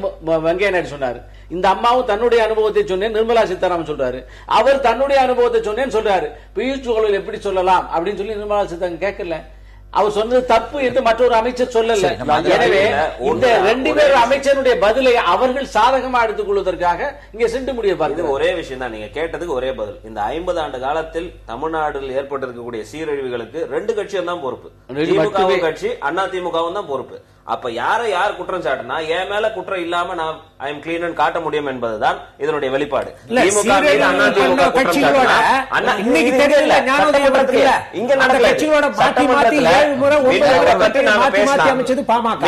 வெங்கையா நாயுடு சொன்னாரு. இந்த அம்மாவும் தன்னுடைய அனுபவத்தை சொன்னேன் நிர்மலா சீதாராமன் சொல்றாரு. அவர் தன்னுடைய அனுபவத்தை சொன்னேன்னு சொல்றாரு. பியூஷ் கோயல் எப்படி சொல்லலாம் அப்படின்னு சொல்லி நிர்மலா சீதாராமன் கேட்கல. அவர் சொன்னது தப்பு என்று மற்றொரு அமைச்சர் சொல்லல. எனவே இந்த 2 பேர் அமைச்சருடைய பதிலை அவர்கள் சாதகமா எடுத்துக் கொள்வதற்காக இங்க சென்று முடிய பாருங்க. ஒரே விஷயம் தான் நீங்க கேட்டதுக்கு ஒரே பதில். இந்த 50 ஆண்டு காலத்தில் தமிழ்நாட்டில் ஏற்பட்டிருக்கக்கூடிய சீரழிவுகளுக்கு 2 கட்சியும் தான் பொறுப்பு. திமுக கட்சி அண்ணா திமுகவும் தான் பொறுப்பு. அப்ப யார் குற்றம் சாட்டினா என் மேல குற்றம் இல்லாம நான் ஐ எம் கிளீன் காட்ட முடியும் என்பதுதான் இதனுடைய வெளிப்பாடு. திமுக மீது அண்ணா திமுக குற்றம் சாட்டினா இன்னைக்கு தெரியல ஞானோதயம் இங்க நடக்கல. கட்சிகளோட மாத்தி மாத்தி 7 முறை 9 முறை மாத்தி மாத்தி அமைச்சது பாமக.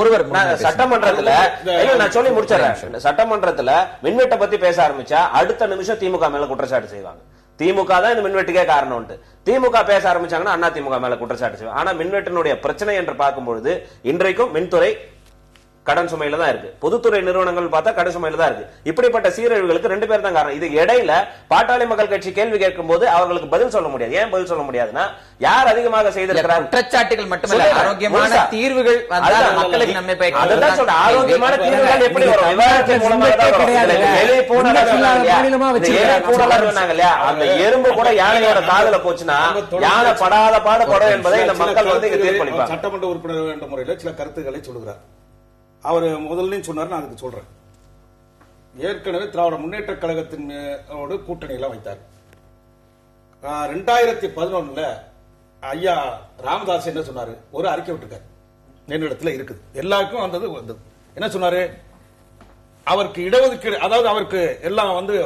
ஒருவர் சட்டமன்றத்துல நான் சொல்லி முடிச்சிடறேன். சட்டமன்றத்துல மின்வெட்டை பத்தி பேச ஆரம்பிச்சா அடுத்த நிமிஷம் திமுக மேல குற்றச்சாட்டு செய்வாங்க. திமுக தான் இந்த மின்வெட்டுக்கே காரணம். திமுக பேச ஆரம்பிச்சாங்கன்னா அண்ணா திமுக மேல குற்றச்சாட்டு. ஆனா மின்வெட்டினுடைய பிரச்சனை என்று பார்க்கும்பொழுது இன்றைக்கும் மின்துறை கடன் சுமையில தான் இருக்கு. பொதுத்துறை நிறுவனங்கள் பார்த்தா கடன் சுமையில தான் இருக்கு. இப்படிப்பட்ட சீரழிவுகளுக்கு 2 பேர் தான் காரணம். இது இடையில பாட்டாளி மக்கள் கட்சி கேள்வி கேட்கும் போது அவர்களுக்கு பதில் சொல்ல முடியாது. ஏன் பதில் சொல்ல முடியாதுன்னா யார் அதிகமாக செய்திருக்கிறார்? குற்றச்சாட்டுகள் மட்டுமல்ல, ஆரோக்கியமான தீர்வுகள் மக்களுக்கு நன்மை பயக்கும். அதுதான் சொல்ற ஆரோக்கியமான தீர்வுகள் எப்படி வரும்? விவாதத்தின் மூலமாக தான் இல்லையா? அந்த எறும்பு கூட யானையோட காதுல போச்சுன்னா யானை படாத பாடுபடும் என்பதை இந்த மக்கள் வந்து தீர்ப்பளிப்பாங்க. சட்டமன்ற உறுப்பினர் என்ற முறையில் சில கருத்துக்களை சொல்லுகிறார். அவர் முதல்ல சொன்னார், நான் அதுக்கு சொல்றேன். ஏற்கனவே திராவிட முன்னேற்ற கழகத்தின் கூட்டணி எல்லாம் வைத்தார். 2011 ஐயா ராமதாஸ் என்ன சொன்னாரு? ஒரு அறிக்கை விட்டுருக்காரு, என்னிடத்துல இருக்குது, எல்லாருக்கும் வந்தது. என்ன சொன்னாரு? அவருக்கு இடஒதுக்கீடு, அதாவது அவருக்கு எல்லாம் வந்து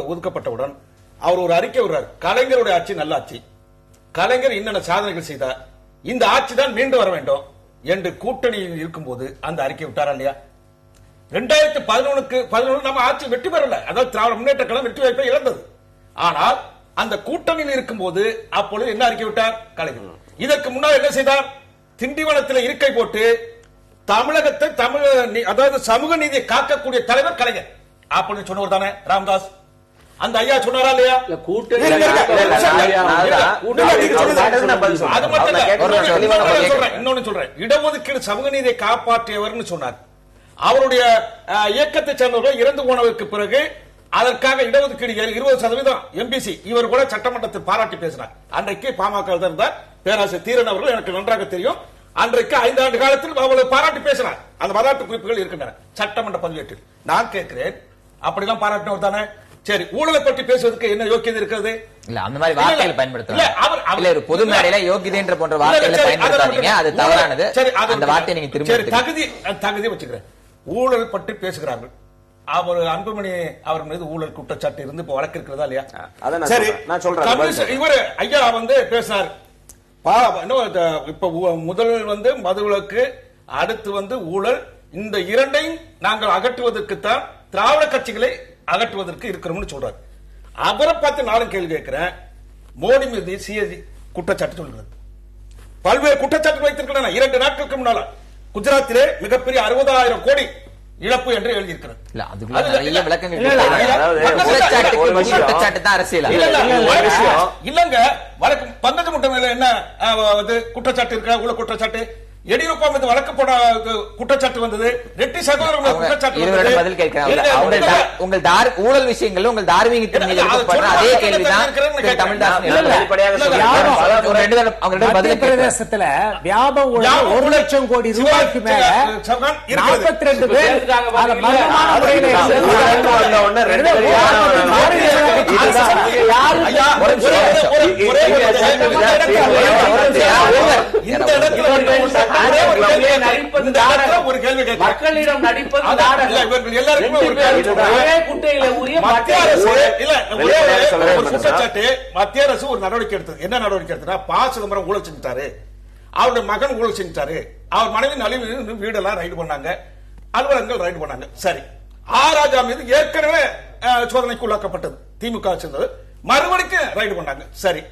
ஒதுக்கப்பட்டவுடன் அவர் ஒரு அறிக்கை விடுறாரு. கலைஞருடைய ஆட்சி நல்ல ஆட்சி, கலைஞர் என்னென்ன சாதனைகள் செய்தார், இந்த ஆட்சி தான் மீண்டும் வர வேண்டும் என்று கூட்டணியில் இருக்கும்போது அந்த அறிக்கை விட்டாரா இல்லையா? 2011 நம்ம ஆட்சி வெற்றி பெறல, அதாவது திராவிட முன்னேற்ற கழகம் வெற்றி வாய்ப்பை இழந்தது. ஆனால் அந்த கூட்டணியில் இருக்கும்போது அப்பொழுது என்ன அறிக்கை விட்டார் கலைஞர்? இதற்கு முன்னால் என்ன செய்தார்? திண்டிவனத்தில் இருக்கை போட்டு தமிழகத்தை அதாவது சமூக நீதியை காக்கக்கூடிய தலைவர் கலைஞர் அப்படின்னு சொன்னவர் தானே ராமதாஸ். அந்த ஐயா சொன்னாரா இல்லையா? இன்னொன்னு சொல்றேன், இடஒதுக்கீடு சமூக நீதியை காப்பாற்றியவர் சொன்னார். அவருடைய இயக்கத்தை சேர்ந்தவர்கள் இறந்து போனதற்கு பிறகு அதற்காக இடஒதுக்கீடு 20% எம்பிசி இவர் கூட சட்டமன்றத்தில் பாராட்டி பேசினார். அன்றைக்கு பாமக இருந்தார் பேராசிரியர் தீரன் அவர்கள், எனக்கு நன்றாக தெரியும். அன்றைக்கு 5 ஆண்டு காலத்தில் அவ்வளவு பாராட்டி பேசினார். அந்த பாராட்டு குறிப்புகள் இருக்கின்றன சட்டமன்ற பதிவேட்டில். நான் கேட்கிறேன், அப்படிலாம் பாராட்டினவர் தானே? சரி, ஊழலை பற்றி பேசுவதற்கு என்ன யோக்கியதை இருக்கிறது? இல்ல, அந்த மாதிரி வார்த்தைகளை பயன்படுத்தலாம். ஒரு பொது மேடையில யோகியதை போன்ற வார்த்தைகளை பயன்படுத்தாதீங்க, அது தவறானது. அந்த வார்த்தையை நீங்க திரும்ப தகுதி வச்சுக்கிறேன். ஊழல் பற்றி பேசுகிறார்கள். அவர் அன்புமணி அவர் மீது ஊழல் குற்றச்சாட்டு இருந்து இப்ப வழக்கு இருக்கிறதா இல்லையா? சரி, நான் சொல்றேன். இவர் ஐயா வந்து பேசினார். இப்ப முதல் வந்து மதுவிலக்கு, அடுத்து வந்து ஊழல், இந்த இரண்டையும் நாங்கள் அகற்றுவதற்குத்தான் திராவிட கட்சிகளை அகற்றுவதற்கு இருக்கிறோம்னு சொல்றாரு. அவரை பார்த்து நானும் கேள்வி கேட்கிறேன். மோடி மீது சிஏஜி குற்றச்சாட்டு சொல்கிறது, பல்வேறு குற்றச்சாட்டு வைத்திருக்கிறேன். 2 நாட்களுக்கு முன்னால குஜராத்திலே மிகப்பெரிய 60,000 கோடி இழப்பு என்று எழுதியிருக்கிறது. இல்லங்க, வழக்கு பங்கஜ முட்டை மேல என்ன குற்றச்சாட்டு இருக்க? உள்ள குற்றச்சாட்டு எடியூரப்பா மீது வழக்கு போட குற்றச்சாட்டு வந்தது. ரெட்டி சகோதரர்கள் குற்றச்சாட்டு. பதில் கேட்கிறேன். உங்கள் ஊழல் விஷயங்கள் உங்கள் தார்மீகத்தின் மீது அதே கேள்விதான் மத்திய பிரதேசத்துல வியாப ஊழல் 1 லட்சம் கோடி ரூபாய்க்கு மேல 42 பேர் மக்களிடம் நடிப்பது மத்திய அரசு ஒரு நடவடிக்கை எடுத்தது. என்ன நடவடிக்கை எடுத்தா? ப. சிதம்பரம் ஊழல் செஞ்சுட்டாரு, அவருடைய மகன் ஊழல் செஞ்சுட்டாரு, அவர் மனைவி நலிவு வீடெல்லாம் ரைடு பண்ணாங்க, அலுவலகங்கள் ரைடு பண்ணாங்க. சரி, ராஜா மீது ஏற்கனவே சோதனைக்கு உள்ளாக்கப்பட்டது, திமுக சேர்ந்தது, மறுபடியும் ரைடு பண்ணாங்க. சரி,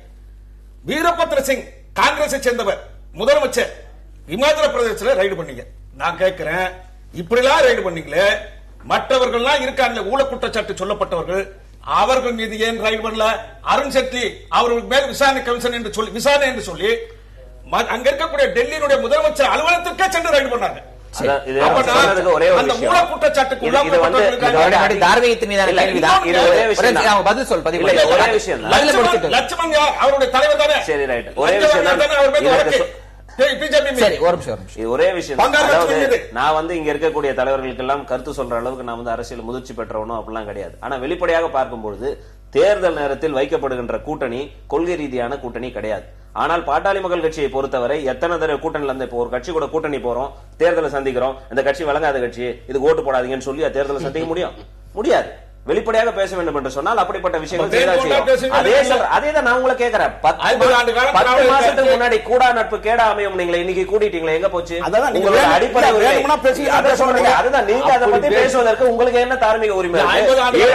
வீரபத்ர சிங் காங்கிரஸை சேர்ந்தவர் முதலமைச்சர், இமாச்சல பிரதேசத்துல ரைடு பண்ணீங்க. நான் கேட்கிறேன், இப்படிலாம் ரைடு பண்ணீங்களே, மற்றவர்கள்லாம் இருக்காங்க ஊழல் குற்றச்சாட்டு சொல்லப்பட்டவர்கள், அவர்கள் மீது ஏன் ரைடு பண்ணல? அருண் ஜேட்லி அவர்கள் மேல் விசாரணை கமிஷன் என்று சொல்லி விசாரணை என்று சொல்லி அங்க இருக்கக்கூடிய டெல்லியினுடைய முதலமைச்சர் அலுவலகத்திற்கே சென்று ரைடு பண்ணாங்க. லட்சுமண் அவருடைய தலைவர் தானே? சரி, ரைட். ஒரே விஷயம். நான் வந்து இங்க இருக்கக்கூடிய தலைவர்களுக்கு எல்லாம் கருத்து சொல்ற அளவுக்கு நான் வந்து அரசியல் முதிர்ச்சி பெற்றவனும் அப்படிலாம் கிடையாது. ஆனா வெளிப்படையாக பார்க்கும்போது தேர்தல் நேரத்தில் வைக்கப்படுகின்ற கூட்டணி கொள்கை ரீதியான கூட்டணி கிடையாது. ஆனால் பாட்டாளி மக்கள் கட்சியை பொறுத்தவரை எத்தனை தடவை கூட்டணியில இருந்து இப்போ ஒரு கட்சி கூட கூட்டணி போறோம், தேர்தலை சந்திக்கிறோம், இந்த கட்சி வழங்காத கட்சி, இது ஓட்டு போடாதீங்கன்னு சொல்லி தேர்தலை சந்திக்க முடியாது. வெளிப்படையாக பேச வேண்டும் என்று சொன்னால் அப்படிப்பட்ட விஷயங்கள் அதேதான் நான் உங்களை கேட்கிறேன். 10 மாசத்துக்கு முன்னாடி கூடா நட்பு கேடா அமையும் நீங்களே இன்னைக்கு கூட்டிட்டீங்களே, எங்க போச்சு உங்களோட அடிப்படை அதுதான். நீங்க அதை பத்தி பேசுவதற்கு உங்களுக்கு என்ன தார்மீக உரிமை? ஈழ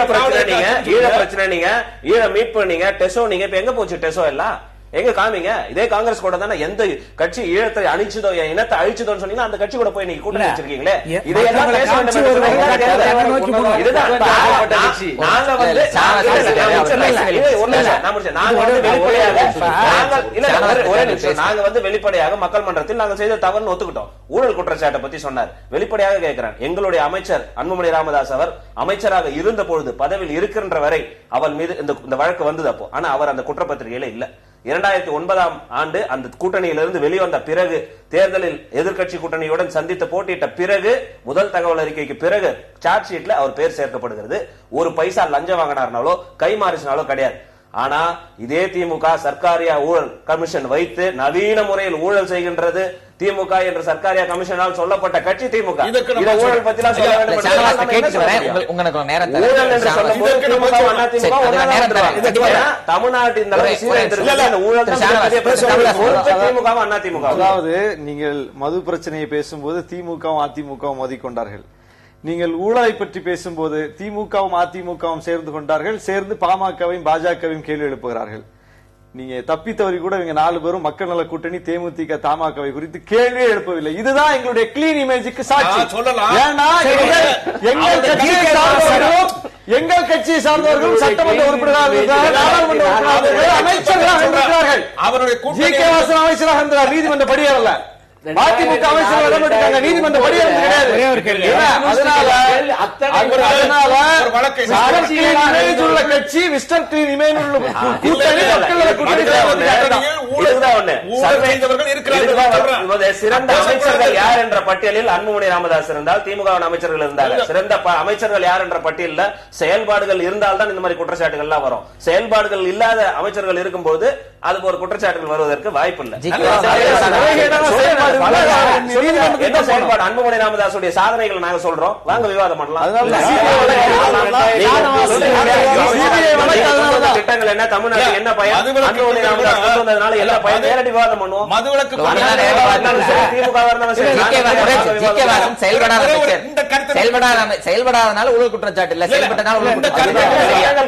பிரச்சனை நீங்க ஈழ மீட் பண்ணீங்க, டெசோ நீங்க இப்ப எங்க போச்சு? டெசோ எல்லாம் எங்க காமிங்க? இதே காங்கிரஸ் கூட தானே எந்த கட்சி ஈழத்தை அழிச்சதோ இனத்தை அழிச்சதோன்னு சொன்னீங்கன்னா அந்த கட்சி கூட போய் நீங்க கூட்டணி வச்சிருக்கீங்களே. இதையெல்லாம் பேச வேண்டும். நாங்க வந்து வெளிப்படையாக மக்கள் மன்றத்தில் நாங்க செய்த தவறுன்னு ஒத்துக்கிட்டோம். ஊழல் குற்றச்சாட்டை பத்தி சொன்னார். வெளிப்படையாக கேட்கிறேன், எங்களுடைய அமைச்சர் அன்புமணி ராமதாஸ் அவர் அமைச்சராக இருந்த பொழுது பதவியில் இருக்கின்ற வரை அவர் மீது இந்த வழக்கு வந்தது அப்போ. ஆனா அவர் அந்த குற்றப்பத்திரிகையில இல்ல. 2009ஆம் ஆண்டு அந்த கூட்டணியிலிருந்து வெளிவந்த பிறகு, தேர்தலில் எதிர்க்கட்சி கூட்டணியுடன் சந்தித்து போட்டியிட்ட பிறகு, முதல் தகவல் அறிக்கைக்கு பிறகு சார்ஜ் ஷீட்ல அவர் பேர் சேர்க்கப்படுகிறது. ஒரு பைசா லஞ்சம் வாங்கினார்னாலோ கைமாறினாலோ கிடையாது. ஆனா இதே திமுக சர்க்காரியா ஊழல் கமிஷன் வைத்து நவீன முறையில் ஊழல் செய்கின்றது. திமுக என்ற சர்க்காரியா கமிஷனால் சொல்லப்பட்ட கட்சி திமுக. இந்த ஊழல் பத்தி சொல்ல வேண்டும். தமிழ்நாட்டின் அதிமுக. அதாவது நீங்கள் மது பிரச்சனையை பேசும்போது திமுகவும் அதிமுகவும் மோதிக்கொண்டார்கள். நீங்கள் ஊழலை பற்றி பேசும்போது திமுகவும் அதிமுகவும் சேர்ந்து கொண்டார்கள். சேர்ந்து பாமகவையும் பாஜகவையும் கேள்வி எழுப்புகிறார்கள். நீங்க தப்பித்தவரி கூட இவங்க 4 பேரும் மக்கள் நல கூட்டணி தேமுதிக தமாகவை குறித்து கேள்வியே எழுப்பவில்லை. இதுதான் எங்களுடைய கிளீன் இமேஜுக்கு சாட்சி. ஏன்னா எங்கள் கட்சியை சார்ந்தவர்களும் சட்டமன்ற உறுப்பினர்கள் அமைச்சர்களாக இருக்கிறார்கள். அவருடைய ஜி.கே. வாசன் அமைச்சராக இருந்தார், நீதிமன்ற படியேறல. அதிமுக அமைச்சர்கள் நீதிமன்ற படியேறது கிடையாது. கட்சி மிஸ்டர் கிளீன் இமேஜ் உள்ள சிறந்த அமைச்சர்கள் யார் என்ற பட்டியலில் அன்புமணி ராமதாஸ் இருந்தால், திமுக அமைச்சர்கள் இருந்தாங்க. சிறந்த அமைச்சர்கள் யார் என்ற பட்டியலில் செயல்பாடுகள் இருந்தால்தான் இந்த மாதிரி குற்றச்சாட்டுகள் எல்லாம் வரும். செயல்பாடுகள் இல்லாத அமைச்சர்கள் இருக்கும்போது அது ஒரு குற்றச்சாட்டுகள் வருவதற்கு வாய்ப்பு இல்லை. என்ன செயல்பாடு அன்புமணி ராமதாசுடைய சாதனைகள் நாங்க சொல்றோம், வாங்க விவாதம் பண்ணலாம். திட்டங்கள் என்ன, தமிழ்நாடு என்ன பயன், அன்புமணி ராமதாஸ் கொண்டு வந்ததுனால என்ன பயன், நேரடி விவாதம் பண்ணுவோம். செயல்படாதனால ஊழல் குற்றச்சாட்டு இல்ல, செயல்பட்டனால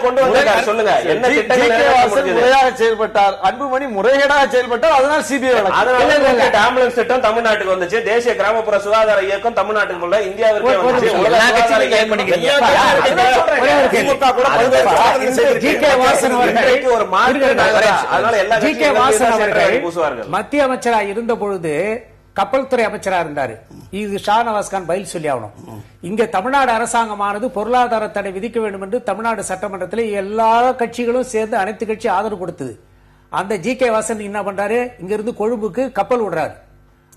கொண்டு வந்தார். சொல்லுங்க என்ன திட்டங்கள் செயல்பட்டார், அன்புமணி முறைகேடாக செயல்பட்டார், அதனால சிபிஐ ஆம்புலன்ஸ் திட்டம் தமிழ்நாட்டுக்கு வந்துச்சு. தேசிய கிராமப்புற சுகாதார இயக்கம் தமிழ்நாட்டுக்குள்ள இந்தியாவிற்கு வந்துச்சு. மத்திய அமைச்சரா இருந்த பொழுது கப்பல் துறை அமைச்சரா இருந்தாரு. இது ஷாநவாஸ் கான் பதில் சொல்லி ஆகணும். இங்க தமிழ்நாடு அரசாங்கமானது பொருளாதார தடை விதிக்க வேண்டும் என்று தமிழ்நாடு சட்டமன்றத்தில் எல்லா கட்சிகளும் சேர்ந்து அனைத்து கட்சி ஆதரவு கொடுத்தது. அந்த ஜி.கே. வாசன் என்ன பண்றாரு, இங்க இருந்து கொழும்புக்கு கப்பல் விடுறாரு.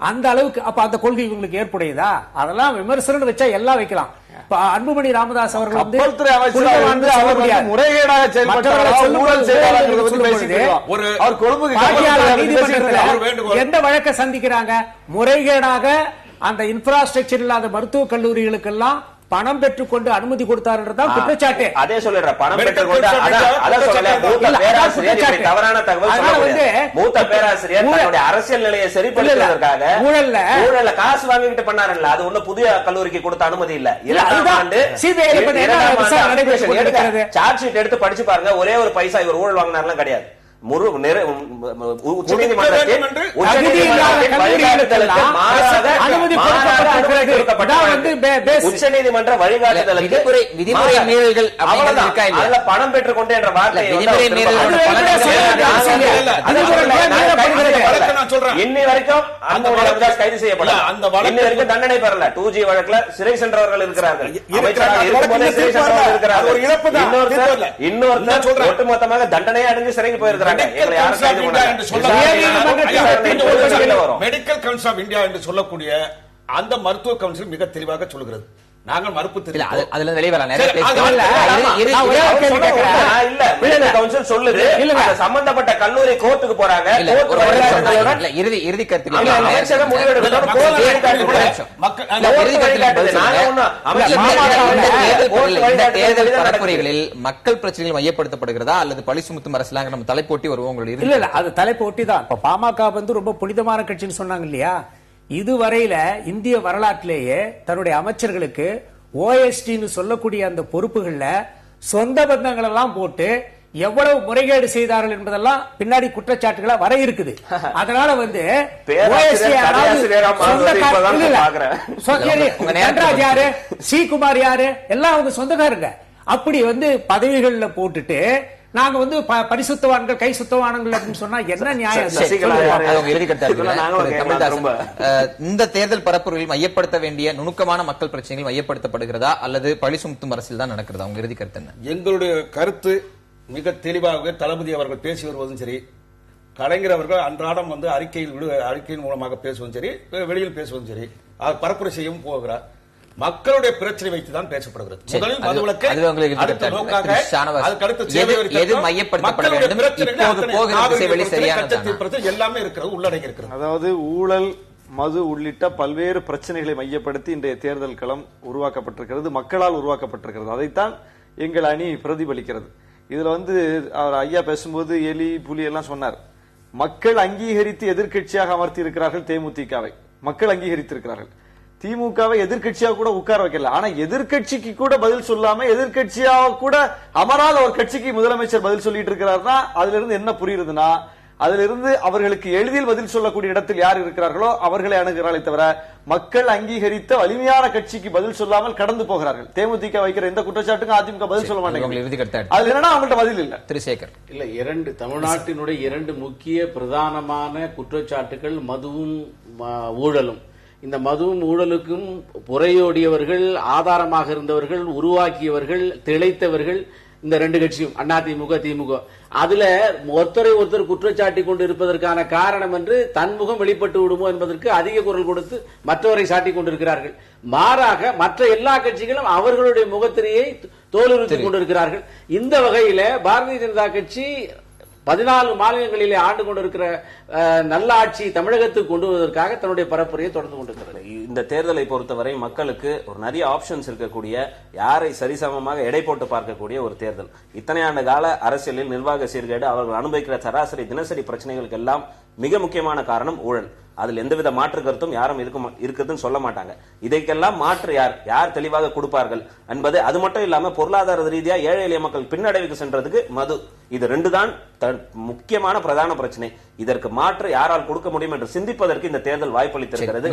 அந்த அளவுக்கு அப்ப அந்த கொள்கை இவங்களுக்கு ஏற்புடையதா? அதெல்லாம் விமர்சனம் வச்சா எல்லாம் வைக்கலாம். அன்புமணி ராமதாஸ் அவர்கள் வந்து முறைகேடாக எந்த வழக்கை சந்திக்கிறாங்க? முறைகேடாக அந்த இன்ஃப்ராஸ்ட்ரக்சர் இல்லாத மருத்துவக் கல்லூரிகளுக்கெல்லாம் பணம் பெற்றுக்கொண்டு அனுமதி கொடுத்தாருன்றதான் குற்றச்சாட்டு. அதே சொல்லிடுற பணம் பெற்றுக்கொண்டு தவறான தகவல். மூத்த பேராசிரியர் தன்னுடைய அரசியல் நிலையை சரிப்படுத்துவதற்காக ஊழல்ல காசு வாங்கிட்டு பண்ணாருல்ல, அது ஒண்ணு புதிய கல்லூரிக்கு கொடுத்த அனுமதி இல்ல. சார்ஜ் ஷீட் எடுத்து படிச்சு பாருங்க, ஒரே ஒரு பைசா இவர் ஊழல் வாங்கினார்லாம் கிடையாது. உச்சநீதிமன்ற வழிகாட்டுதலுக்கு விதிமுறை மீறல்கள் பணம் பெற்றுக் கொண்டு என்ற வார்த்தை இன்னி வரைக்கும் கைது செய்யப்படல, இன்னி வரைக்கும் தண்டனை பெறல. 2G வழக்குல சிறை சென்றவர்கள் இருக்கிறார்கள், இன்னொருத்தர் ஒட்டுமொத்தமாக தண்டனை அடைஞ்சு சிறைக்கு போயிருக்கிறார். மெடிக்கல் கவுன்சில் ஆஃப் இந்தியா என்று சொல்லக்கூடிய அந்த மருத்துவ கவுன்சில் மிக தெளிவாக சொல்கிறது, நாங்கள் மறுப்பு இல்ல தெரிவிக்கிறோம். அதுல வெளியே வரலாம் நிறைய சரி, பேர் அது இல்ல, இல்ல, நான் ஒரே ஒரு கேள்வி கேட்கிறேன். இல்ல மெடிக்கல் கவுன்சில் சொல்லுது அந்த சம்பந்தப்பட்ட கல்லூரி கோர்ட்டுக்கு போறாங்க. இல்ல, கோர்ட் ஒரு வழிகாட்டுதலுடன் இல்ல, இறுதி கருத்து இல்ல, அமைச்சகம் முடிவெடுக்கணும். கோர்ட் வழிகாட்டுதல் மக்கள் கோர்ட் வழிகாட்டுதல். நாங்க ஒண்ணும் இந்த தேர்தல் பரப்புரைகளில் மக்கள் பிரச்சனைகள் மையப்படுத்தப்படுகிறதா அல்லது பழி சுமத்தும் அரசியலாக நம்ம தலைப்போட்டி வருவோம் உங்களுடைய இல்ல இல்ல அது தலைப்போட்டி தான். இப்ப பாமக வந்து ரொம்ப புனிதமான கட்சின்னு சொன்னாங்க இல்லையா, இதுவரையில இந்திய வரலாற்றிலேயே தன்னுடைய அமைச்சர்களுக்கு ஓஎஸ்டின்னு சொல்லக்கூடிய அந்த பொறுப்புகள்ல சொந்த பந்தங்கள் எல்லாம் போட்டு எவ்வளவு முறைகேடு செய்தார்கள் என்பதெல்லாம் பின்னாடி குற்றச்சாட்டுகளா வர இருக்குது. அதனால வந்து தன்ராஜ் யாரு, சி குமார் யாரு, எல்லாம் அவங்க சொந்தக்காரங்க. அப்படி வந்து பதவிகள்ல போட்டுட்டு நாங்க வந்து பரிசுத்தவான்கள் கை சுத்தவான்கள் அப்படின்னு சொன்னா என்ன நியாயம்? இந்த தேர்தல் பரப்புரையில் மையப்படுத்த வேண்டிய நுணுக்கமான மக்கள் பிரச்சனைகள் மையப்படுத்தப்படுகிறதா அல்லது பழி சுமத்தும் அரசியல் தான் நடக்கிறதா? உங்க இறுதி கருத்து என்ன? எங்களுடைய கருத்து மிக தெளிவாக தளபதி அவர்கள் பேசி வருவதும் சரி, கலைஞர் அவர்கள் அன்றாடம் வந்து அறிக்கையின் மூலமாக பேசுவதும் சரி, வெளியில் பேசுவதும் சரி, பரப்புரை செய்யவும் போகிறார். மக்களுடைய பிரச்சனை வைத்து தான் பேசப்படுகிறது. முதலில் மதுவிலக்கு, அடுத்த நோக்காக அதுக்கடுத்து சேவை எல்லாமே இருக்கிறது, உள்ளடங்கி இருக்கிறது. அதாவது ஊழல், மது உள்ளிட்ட பல்வேறு பிரச்சனைகளை மையப்படுத்தி இன்றைய தேர்தல் களம் உருவாக்கப்பட்டிருக்கிறது, மக்களால் உருவாக்கப்பட்டிருக்கிறது. அதைத்தான் எங்கள் அணி பிரதிபலிக்கிறது. இதுல வந்து அவர் ஐயா பேசும்போது எலி புலி எல்லாம் சொன்னார். மக்கள் அங்கீகரித்து எதிர்க்கட்சியாக அமர்த்தி இருக்கிறார்கள் தேமுதிகவை. மக்கள் அங்கீகரித்திருக்கிறார்கள். திமுகவை எதிர்கட்சியாக கூட உட்கார வைக்கல. ஆனா எதிர்கட்சிக்கு கூட பதில் சொல்லாம எதிர்கட்சியாக கூட அமராத ஒரு கட்சிக்கு முதலமைச்சர் பதில் சொல்லிட்டு இருக்கிறார்னா அதுல இருந்து என்ன புரியுதுன்னா, அதுல இருந்து அவர்களுக்கு எளிதில் பதில் சொல்லக்கூடிய இடத்தில் யார் இருக்கிறார்களோ அவர்களை அணுகிறார்களே தவிர மக்கள் அங்கீகரித்த வலிமையான கட்சிக்கு பதில் சொல்லாமல் கடந்து போகிறார்கள். தேமுதிக வைக்கிற எந்த குற்றச்சாட்டுக்கும் அதிமுக பதில் சொல்ல மாட்டேங்குது. அது என்னன்னா அவங்கள்ட்ட பதில் இல்ல. திருசேகர் இல்ல, தமிழ்நாட்டினுடைய 2 முக்கிய பிரதானமான குற்றச்சாட்டுகள் மதுவும் ஊழலும். இந்த மதுவும் ஊழலுக்கும் புறையோடியவர்கள், ஆதாரமாக இருந்தவர்கள், உருவாக்கியவர்கள், திளைத்தவர்கள் இந்த 2 கட்சியும், அதிமுக திமுக. அதுல ஒருத்தரை ஒருத்தர் குற்றச்சாட்டி கொண்டு இருப்பதற்கான காரணம் என்று தன்முகம் வெளிப்பட்டு விடுமோ என்பதற்கு அதிக குரல் கொடுத்து மற்றவரை சாட்டி கொண்டிருக்கிறார்கள். மாறாக மற்ற எல்லா கட்சிகளும் அவர்களுடைய முகத்திரையை தோலுறுத்திக் கொண்டிருக்கிறார்கள். இந்த வகையில பாரதிய ஜனதா கட்சி 14 மாநிலங்களிலே ஆண்டு கொண்டிருக்கிற நல்ல ஆட்சி தமிழகத்துக்கு கொண்டு வருவதற்காக தன்னுடைய பரப்புரையை தொடர்ந்து கொண்டிருக்கிறது. இந்த தேர்தலை பொறுத்தவரை மக்களுக்கு ஒரு நிறைய ஆப்ஷன்ஸ் இருக்கக்கூடிய, யாரை சரிசமமாக எடை போட்டு பார்க்கக்கூடிய ஒரு தேர்தல். இத்தனை ஆண்டு கால அரசியலில் நிர்வாக சீர்கேடு, அவர்கள் அனுபவிக்கிற சராசரி தினசரி பிரச்சனைகளுக்கு எல்லாம் மிக முக்கியமான காரணம் ஊழல். அதில் எந்தவித மாற்று கருத்தும் யாரும் இருக்குதுன்னு சொல்ல மாட்டாங்க. இதைக்கெல்லாம் மாற்று யார் தெளிவாக கொடுப்பார்கள் என்பது. அது மட்டும் இல்லாம பொருளாதார ரீதியா ஏழை எளிய மக்கள் பின்னடைவுக்கு சென்றதுக்கு மது, இது 2 தான் முக்கியமான பிரதான பிரச்சனை. இதற்கு மாற்று யாரால் கொடுக்க முடியும் என்று சிந்திப்பதற்கு இந்த தேர்தல் வாய்ப்பளித்திருக்கிறது.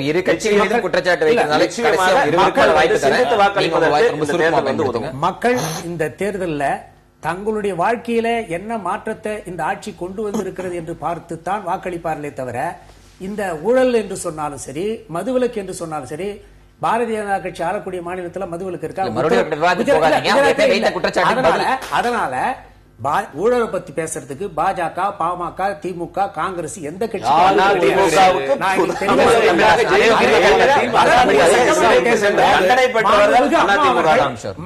மக்கள் இந்த தேர்தலில் தங்களுடைய வாழ்க்கையில என்ன மாற்றத்தை இந்த ஆட்சி கொண்டு வந்திருக்கிறது என்று பார்த்துத்தான் வாக்களிப்பார்களே தவிர, இந்த ஊழல் என்று சொன்னாலும் சரி, மதுவிலக்கு என்று சொன்னாலும் சரி, பாரதிய ஜனதா கட்சி ஆளக்கூடிய மாநிலத்தில் மதுவிலக்கு இருக்கா? அதனால ஊழலை பத்தி பேசுறதுக்கு பாஜக, பாமக, திமுக, காங்கிரஸ் எந்த கட்சி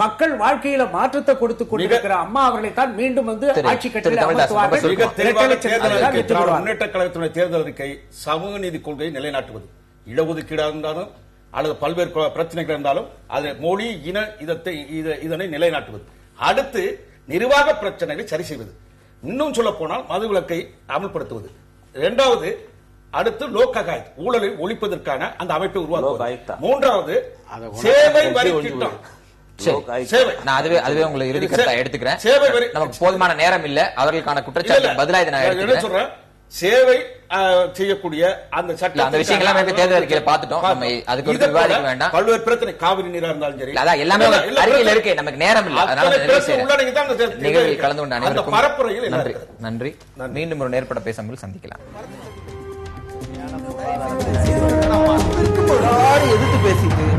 மக்கள் வாழ்க்கையில மாற்றத்தை கொடுத்து கொண்டிருக்கிற அம்மா அவர்களை தான் மீண்டும் வந்து ஆட்சி கட்சியில் அமர்த்துவார்கள். முன்னேற்ற கழகத்தினுடைய தேர்தல் அறிக்கை சமூக நீதி கொள்கையை நிலைநாட்டுவது, இடஒதுக்கீடாக இருந்தாலும் அல்லது பல்வேறு பிரச்சனைகள் இருந்தாலும் அது மொழி இன இதனை நிலைநாட்டுவது. அடுத்து நிர்வாக பிரச்சனைகளை சரி செய்வது. இன்னும் சொல்ல போனால் மதுவிலக்கை அமல்படுத்துவது. 2வது அடுத்து லோகாயுக்தா, ஊழலை ஒழிப்பதற்கான அந்த அமைப்பை உருவாக்குவது. 3வது சேவை வரி திட்டம். அதுவே உங்களை இறுதி கருத்தா எடுத்துக்கிறேன். நமக்கு போதுமான நேரம் இல்ல. அவர்களுக்கான குற்றச்சாட்டு பதிலாக நான் எடுத்துக்கிறேன். சேவை செய்யக்கூடிய அந்த சட்டம், அந்த விஷயங்கள் தேர்தல் அறிக்கையில பார்த்துட்டோம். நம்ம அதுக்கு விவாதிக்க வேண்டாம். பல்வேறு பிரச்சனை, காவிரி நீரா இருந்தாலும் சரி, அதான் எல்லாமே அறிக்கையில இருக்கு. நமக்கு நேரம் இல்ல. அதனால நிகழ்வில் கலந்து கொண்ட அனைவருக்கும் நன்றி. மீண்டும் ஒரு நேர்பட பேசாமல் சந்திக்கலாம். எதிர்த்து பேசிட்டு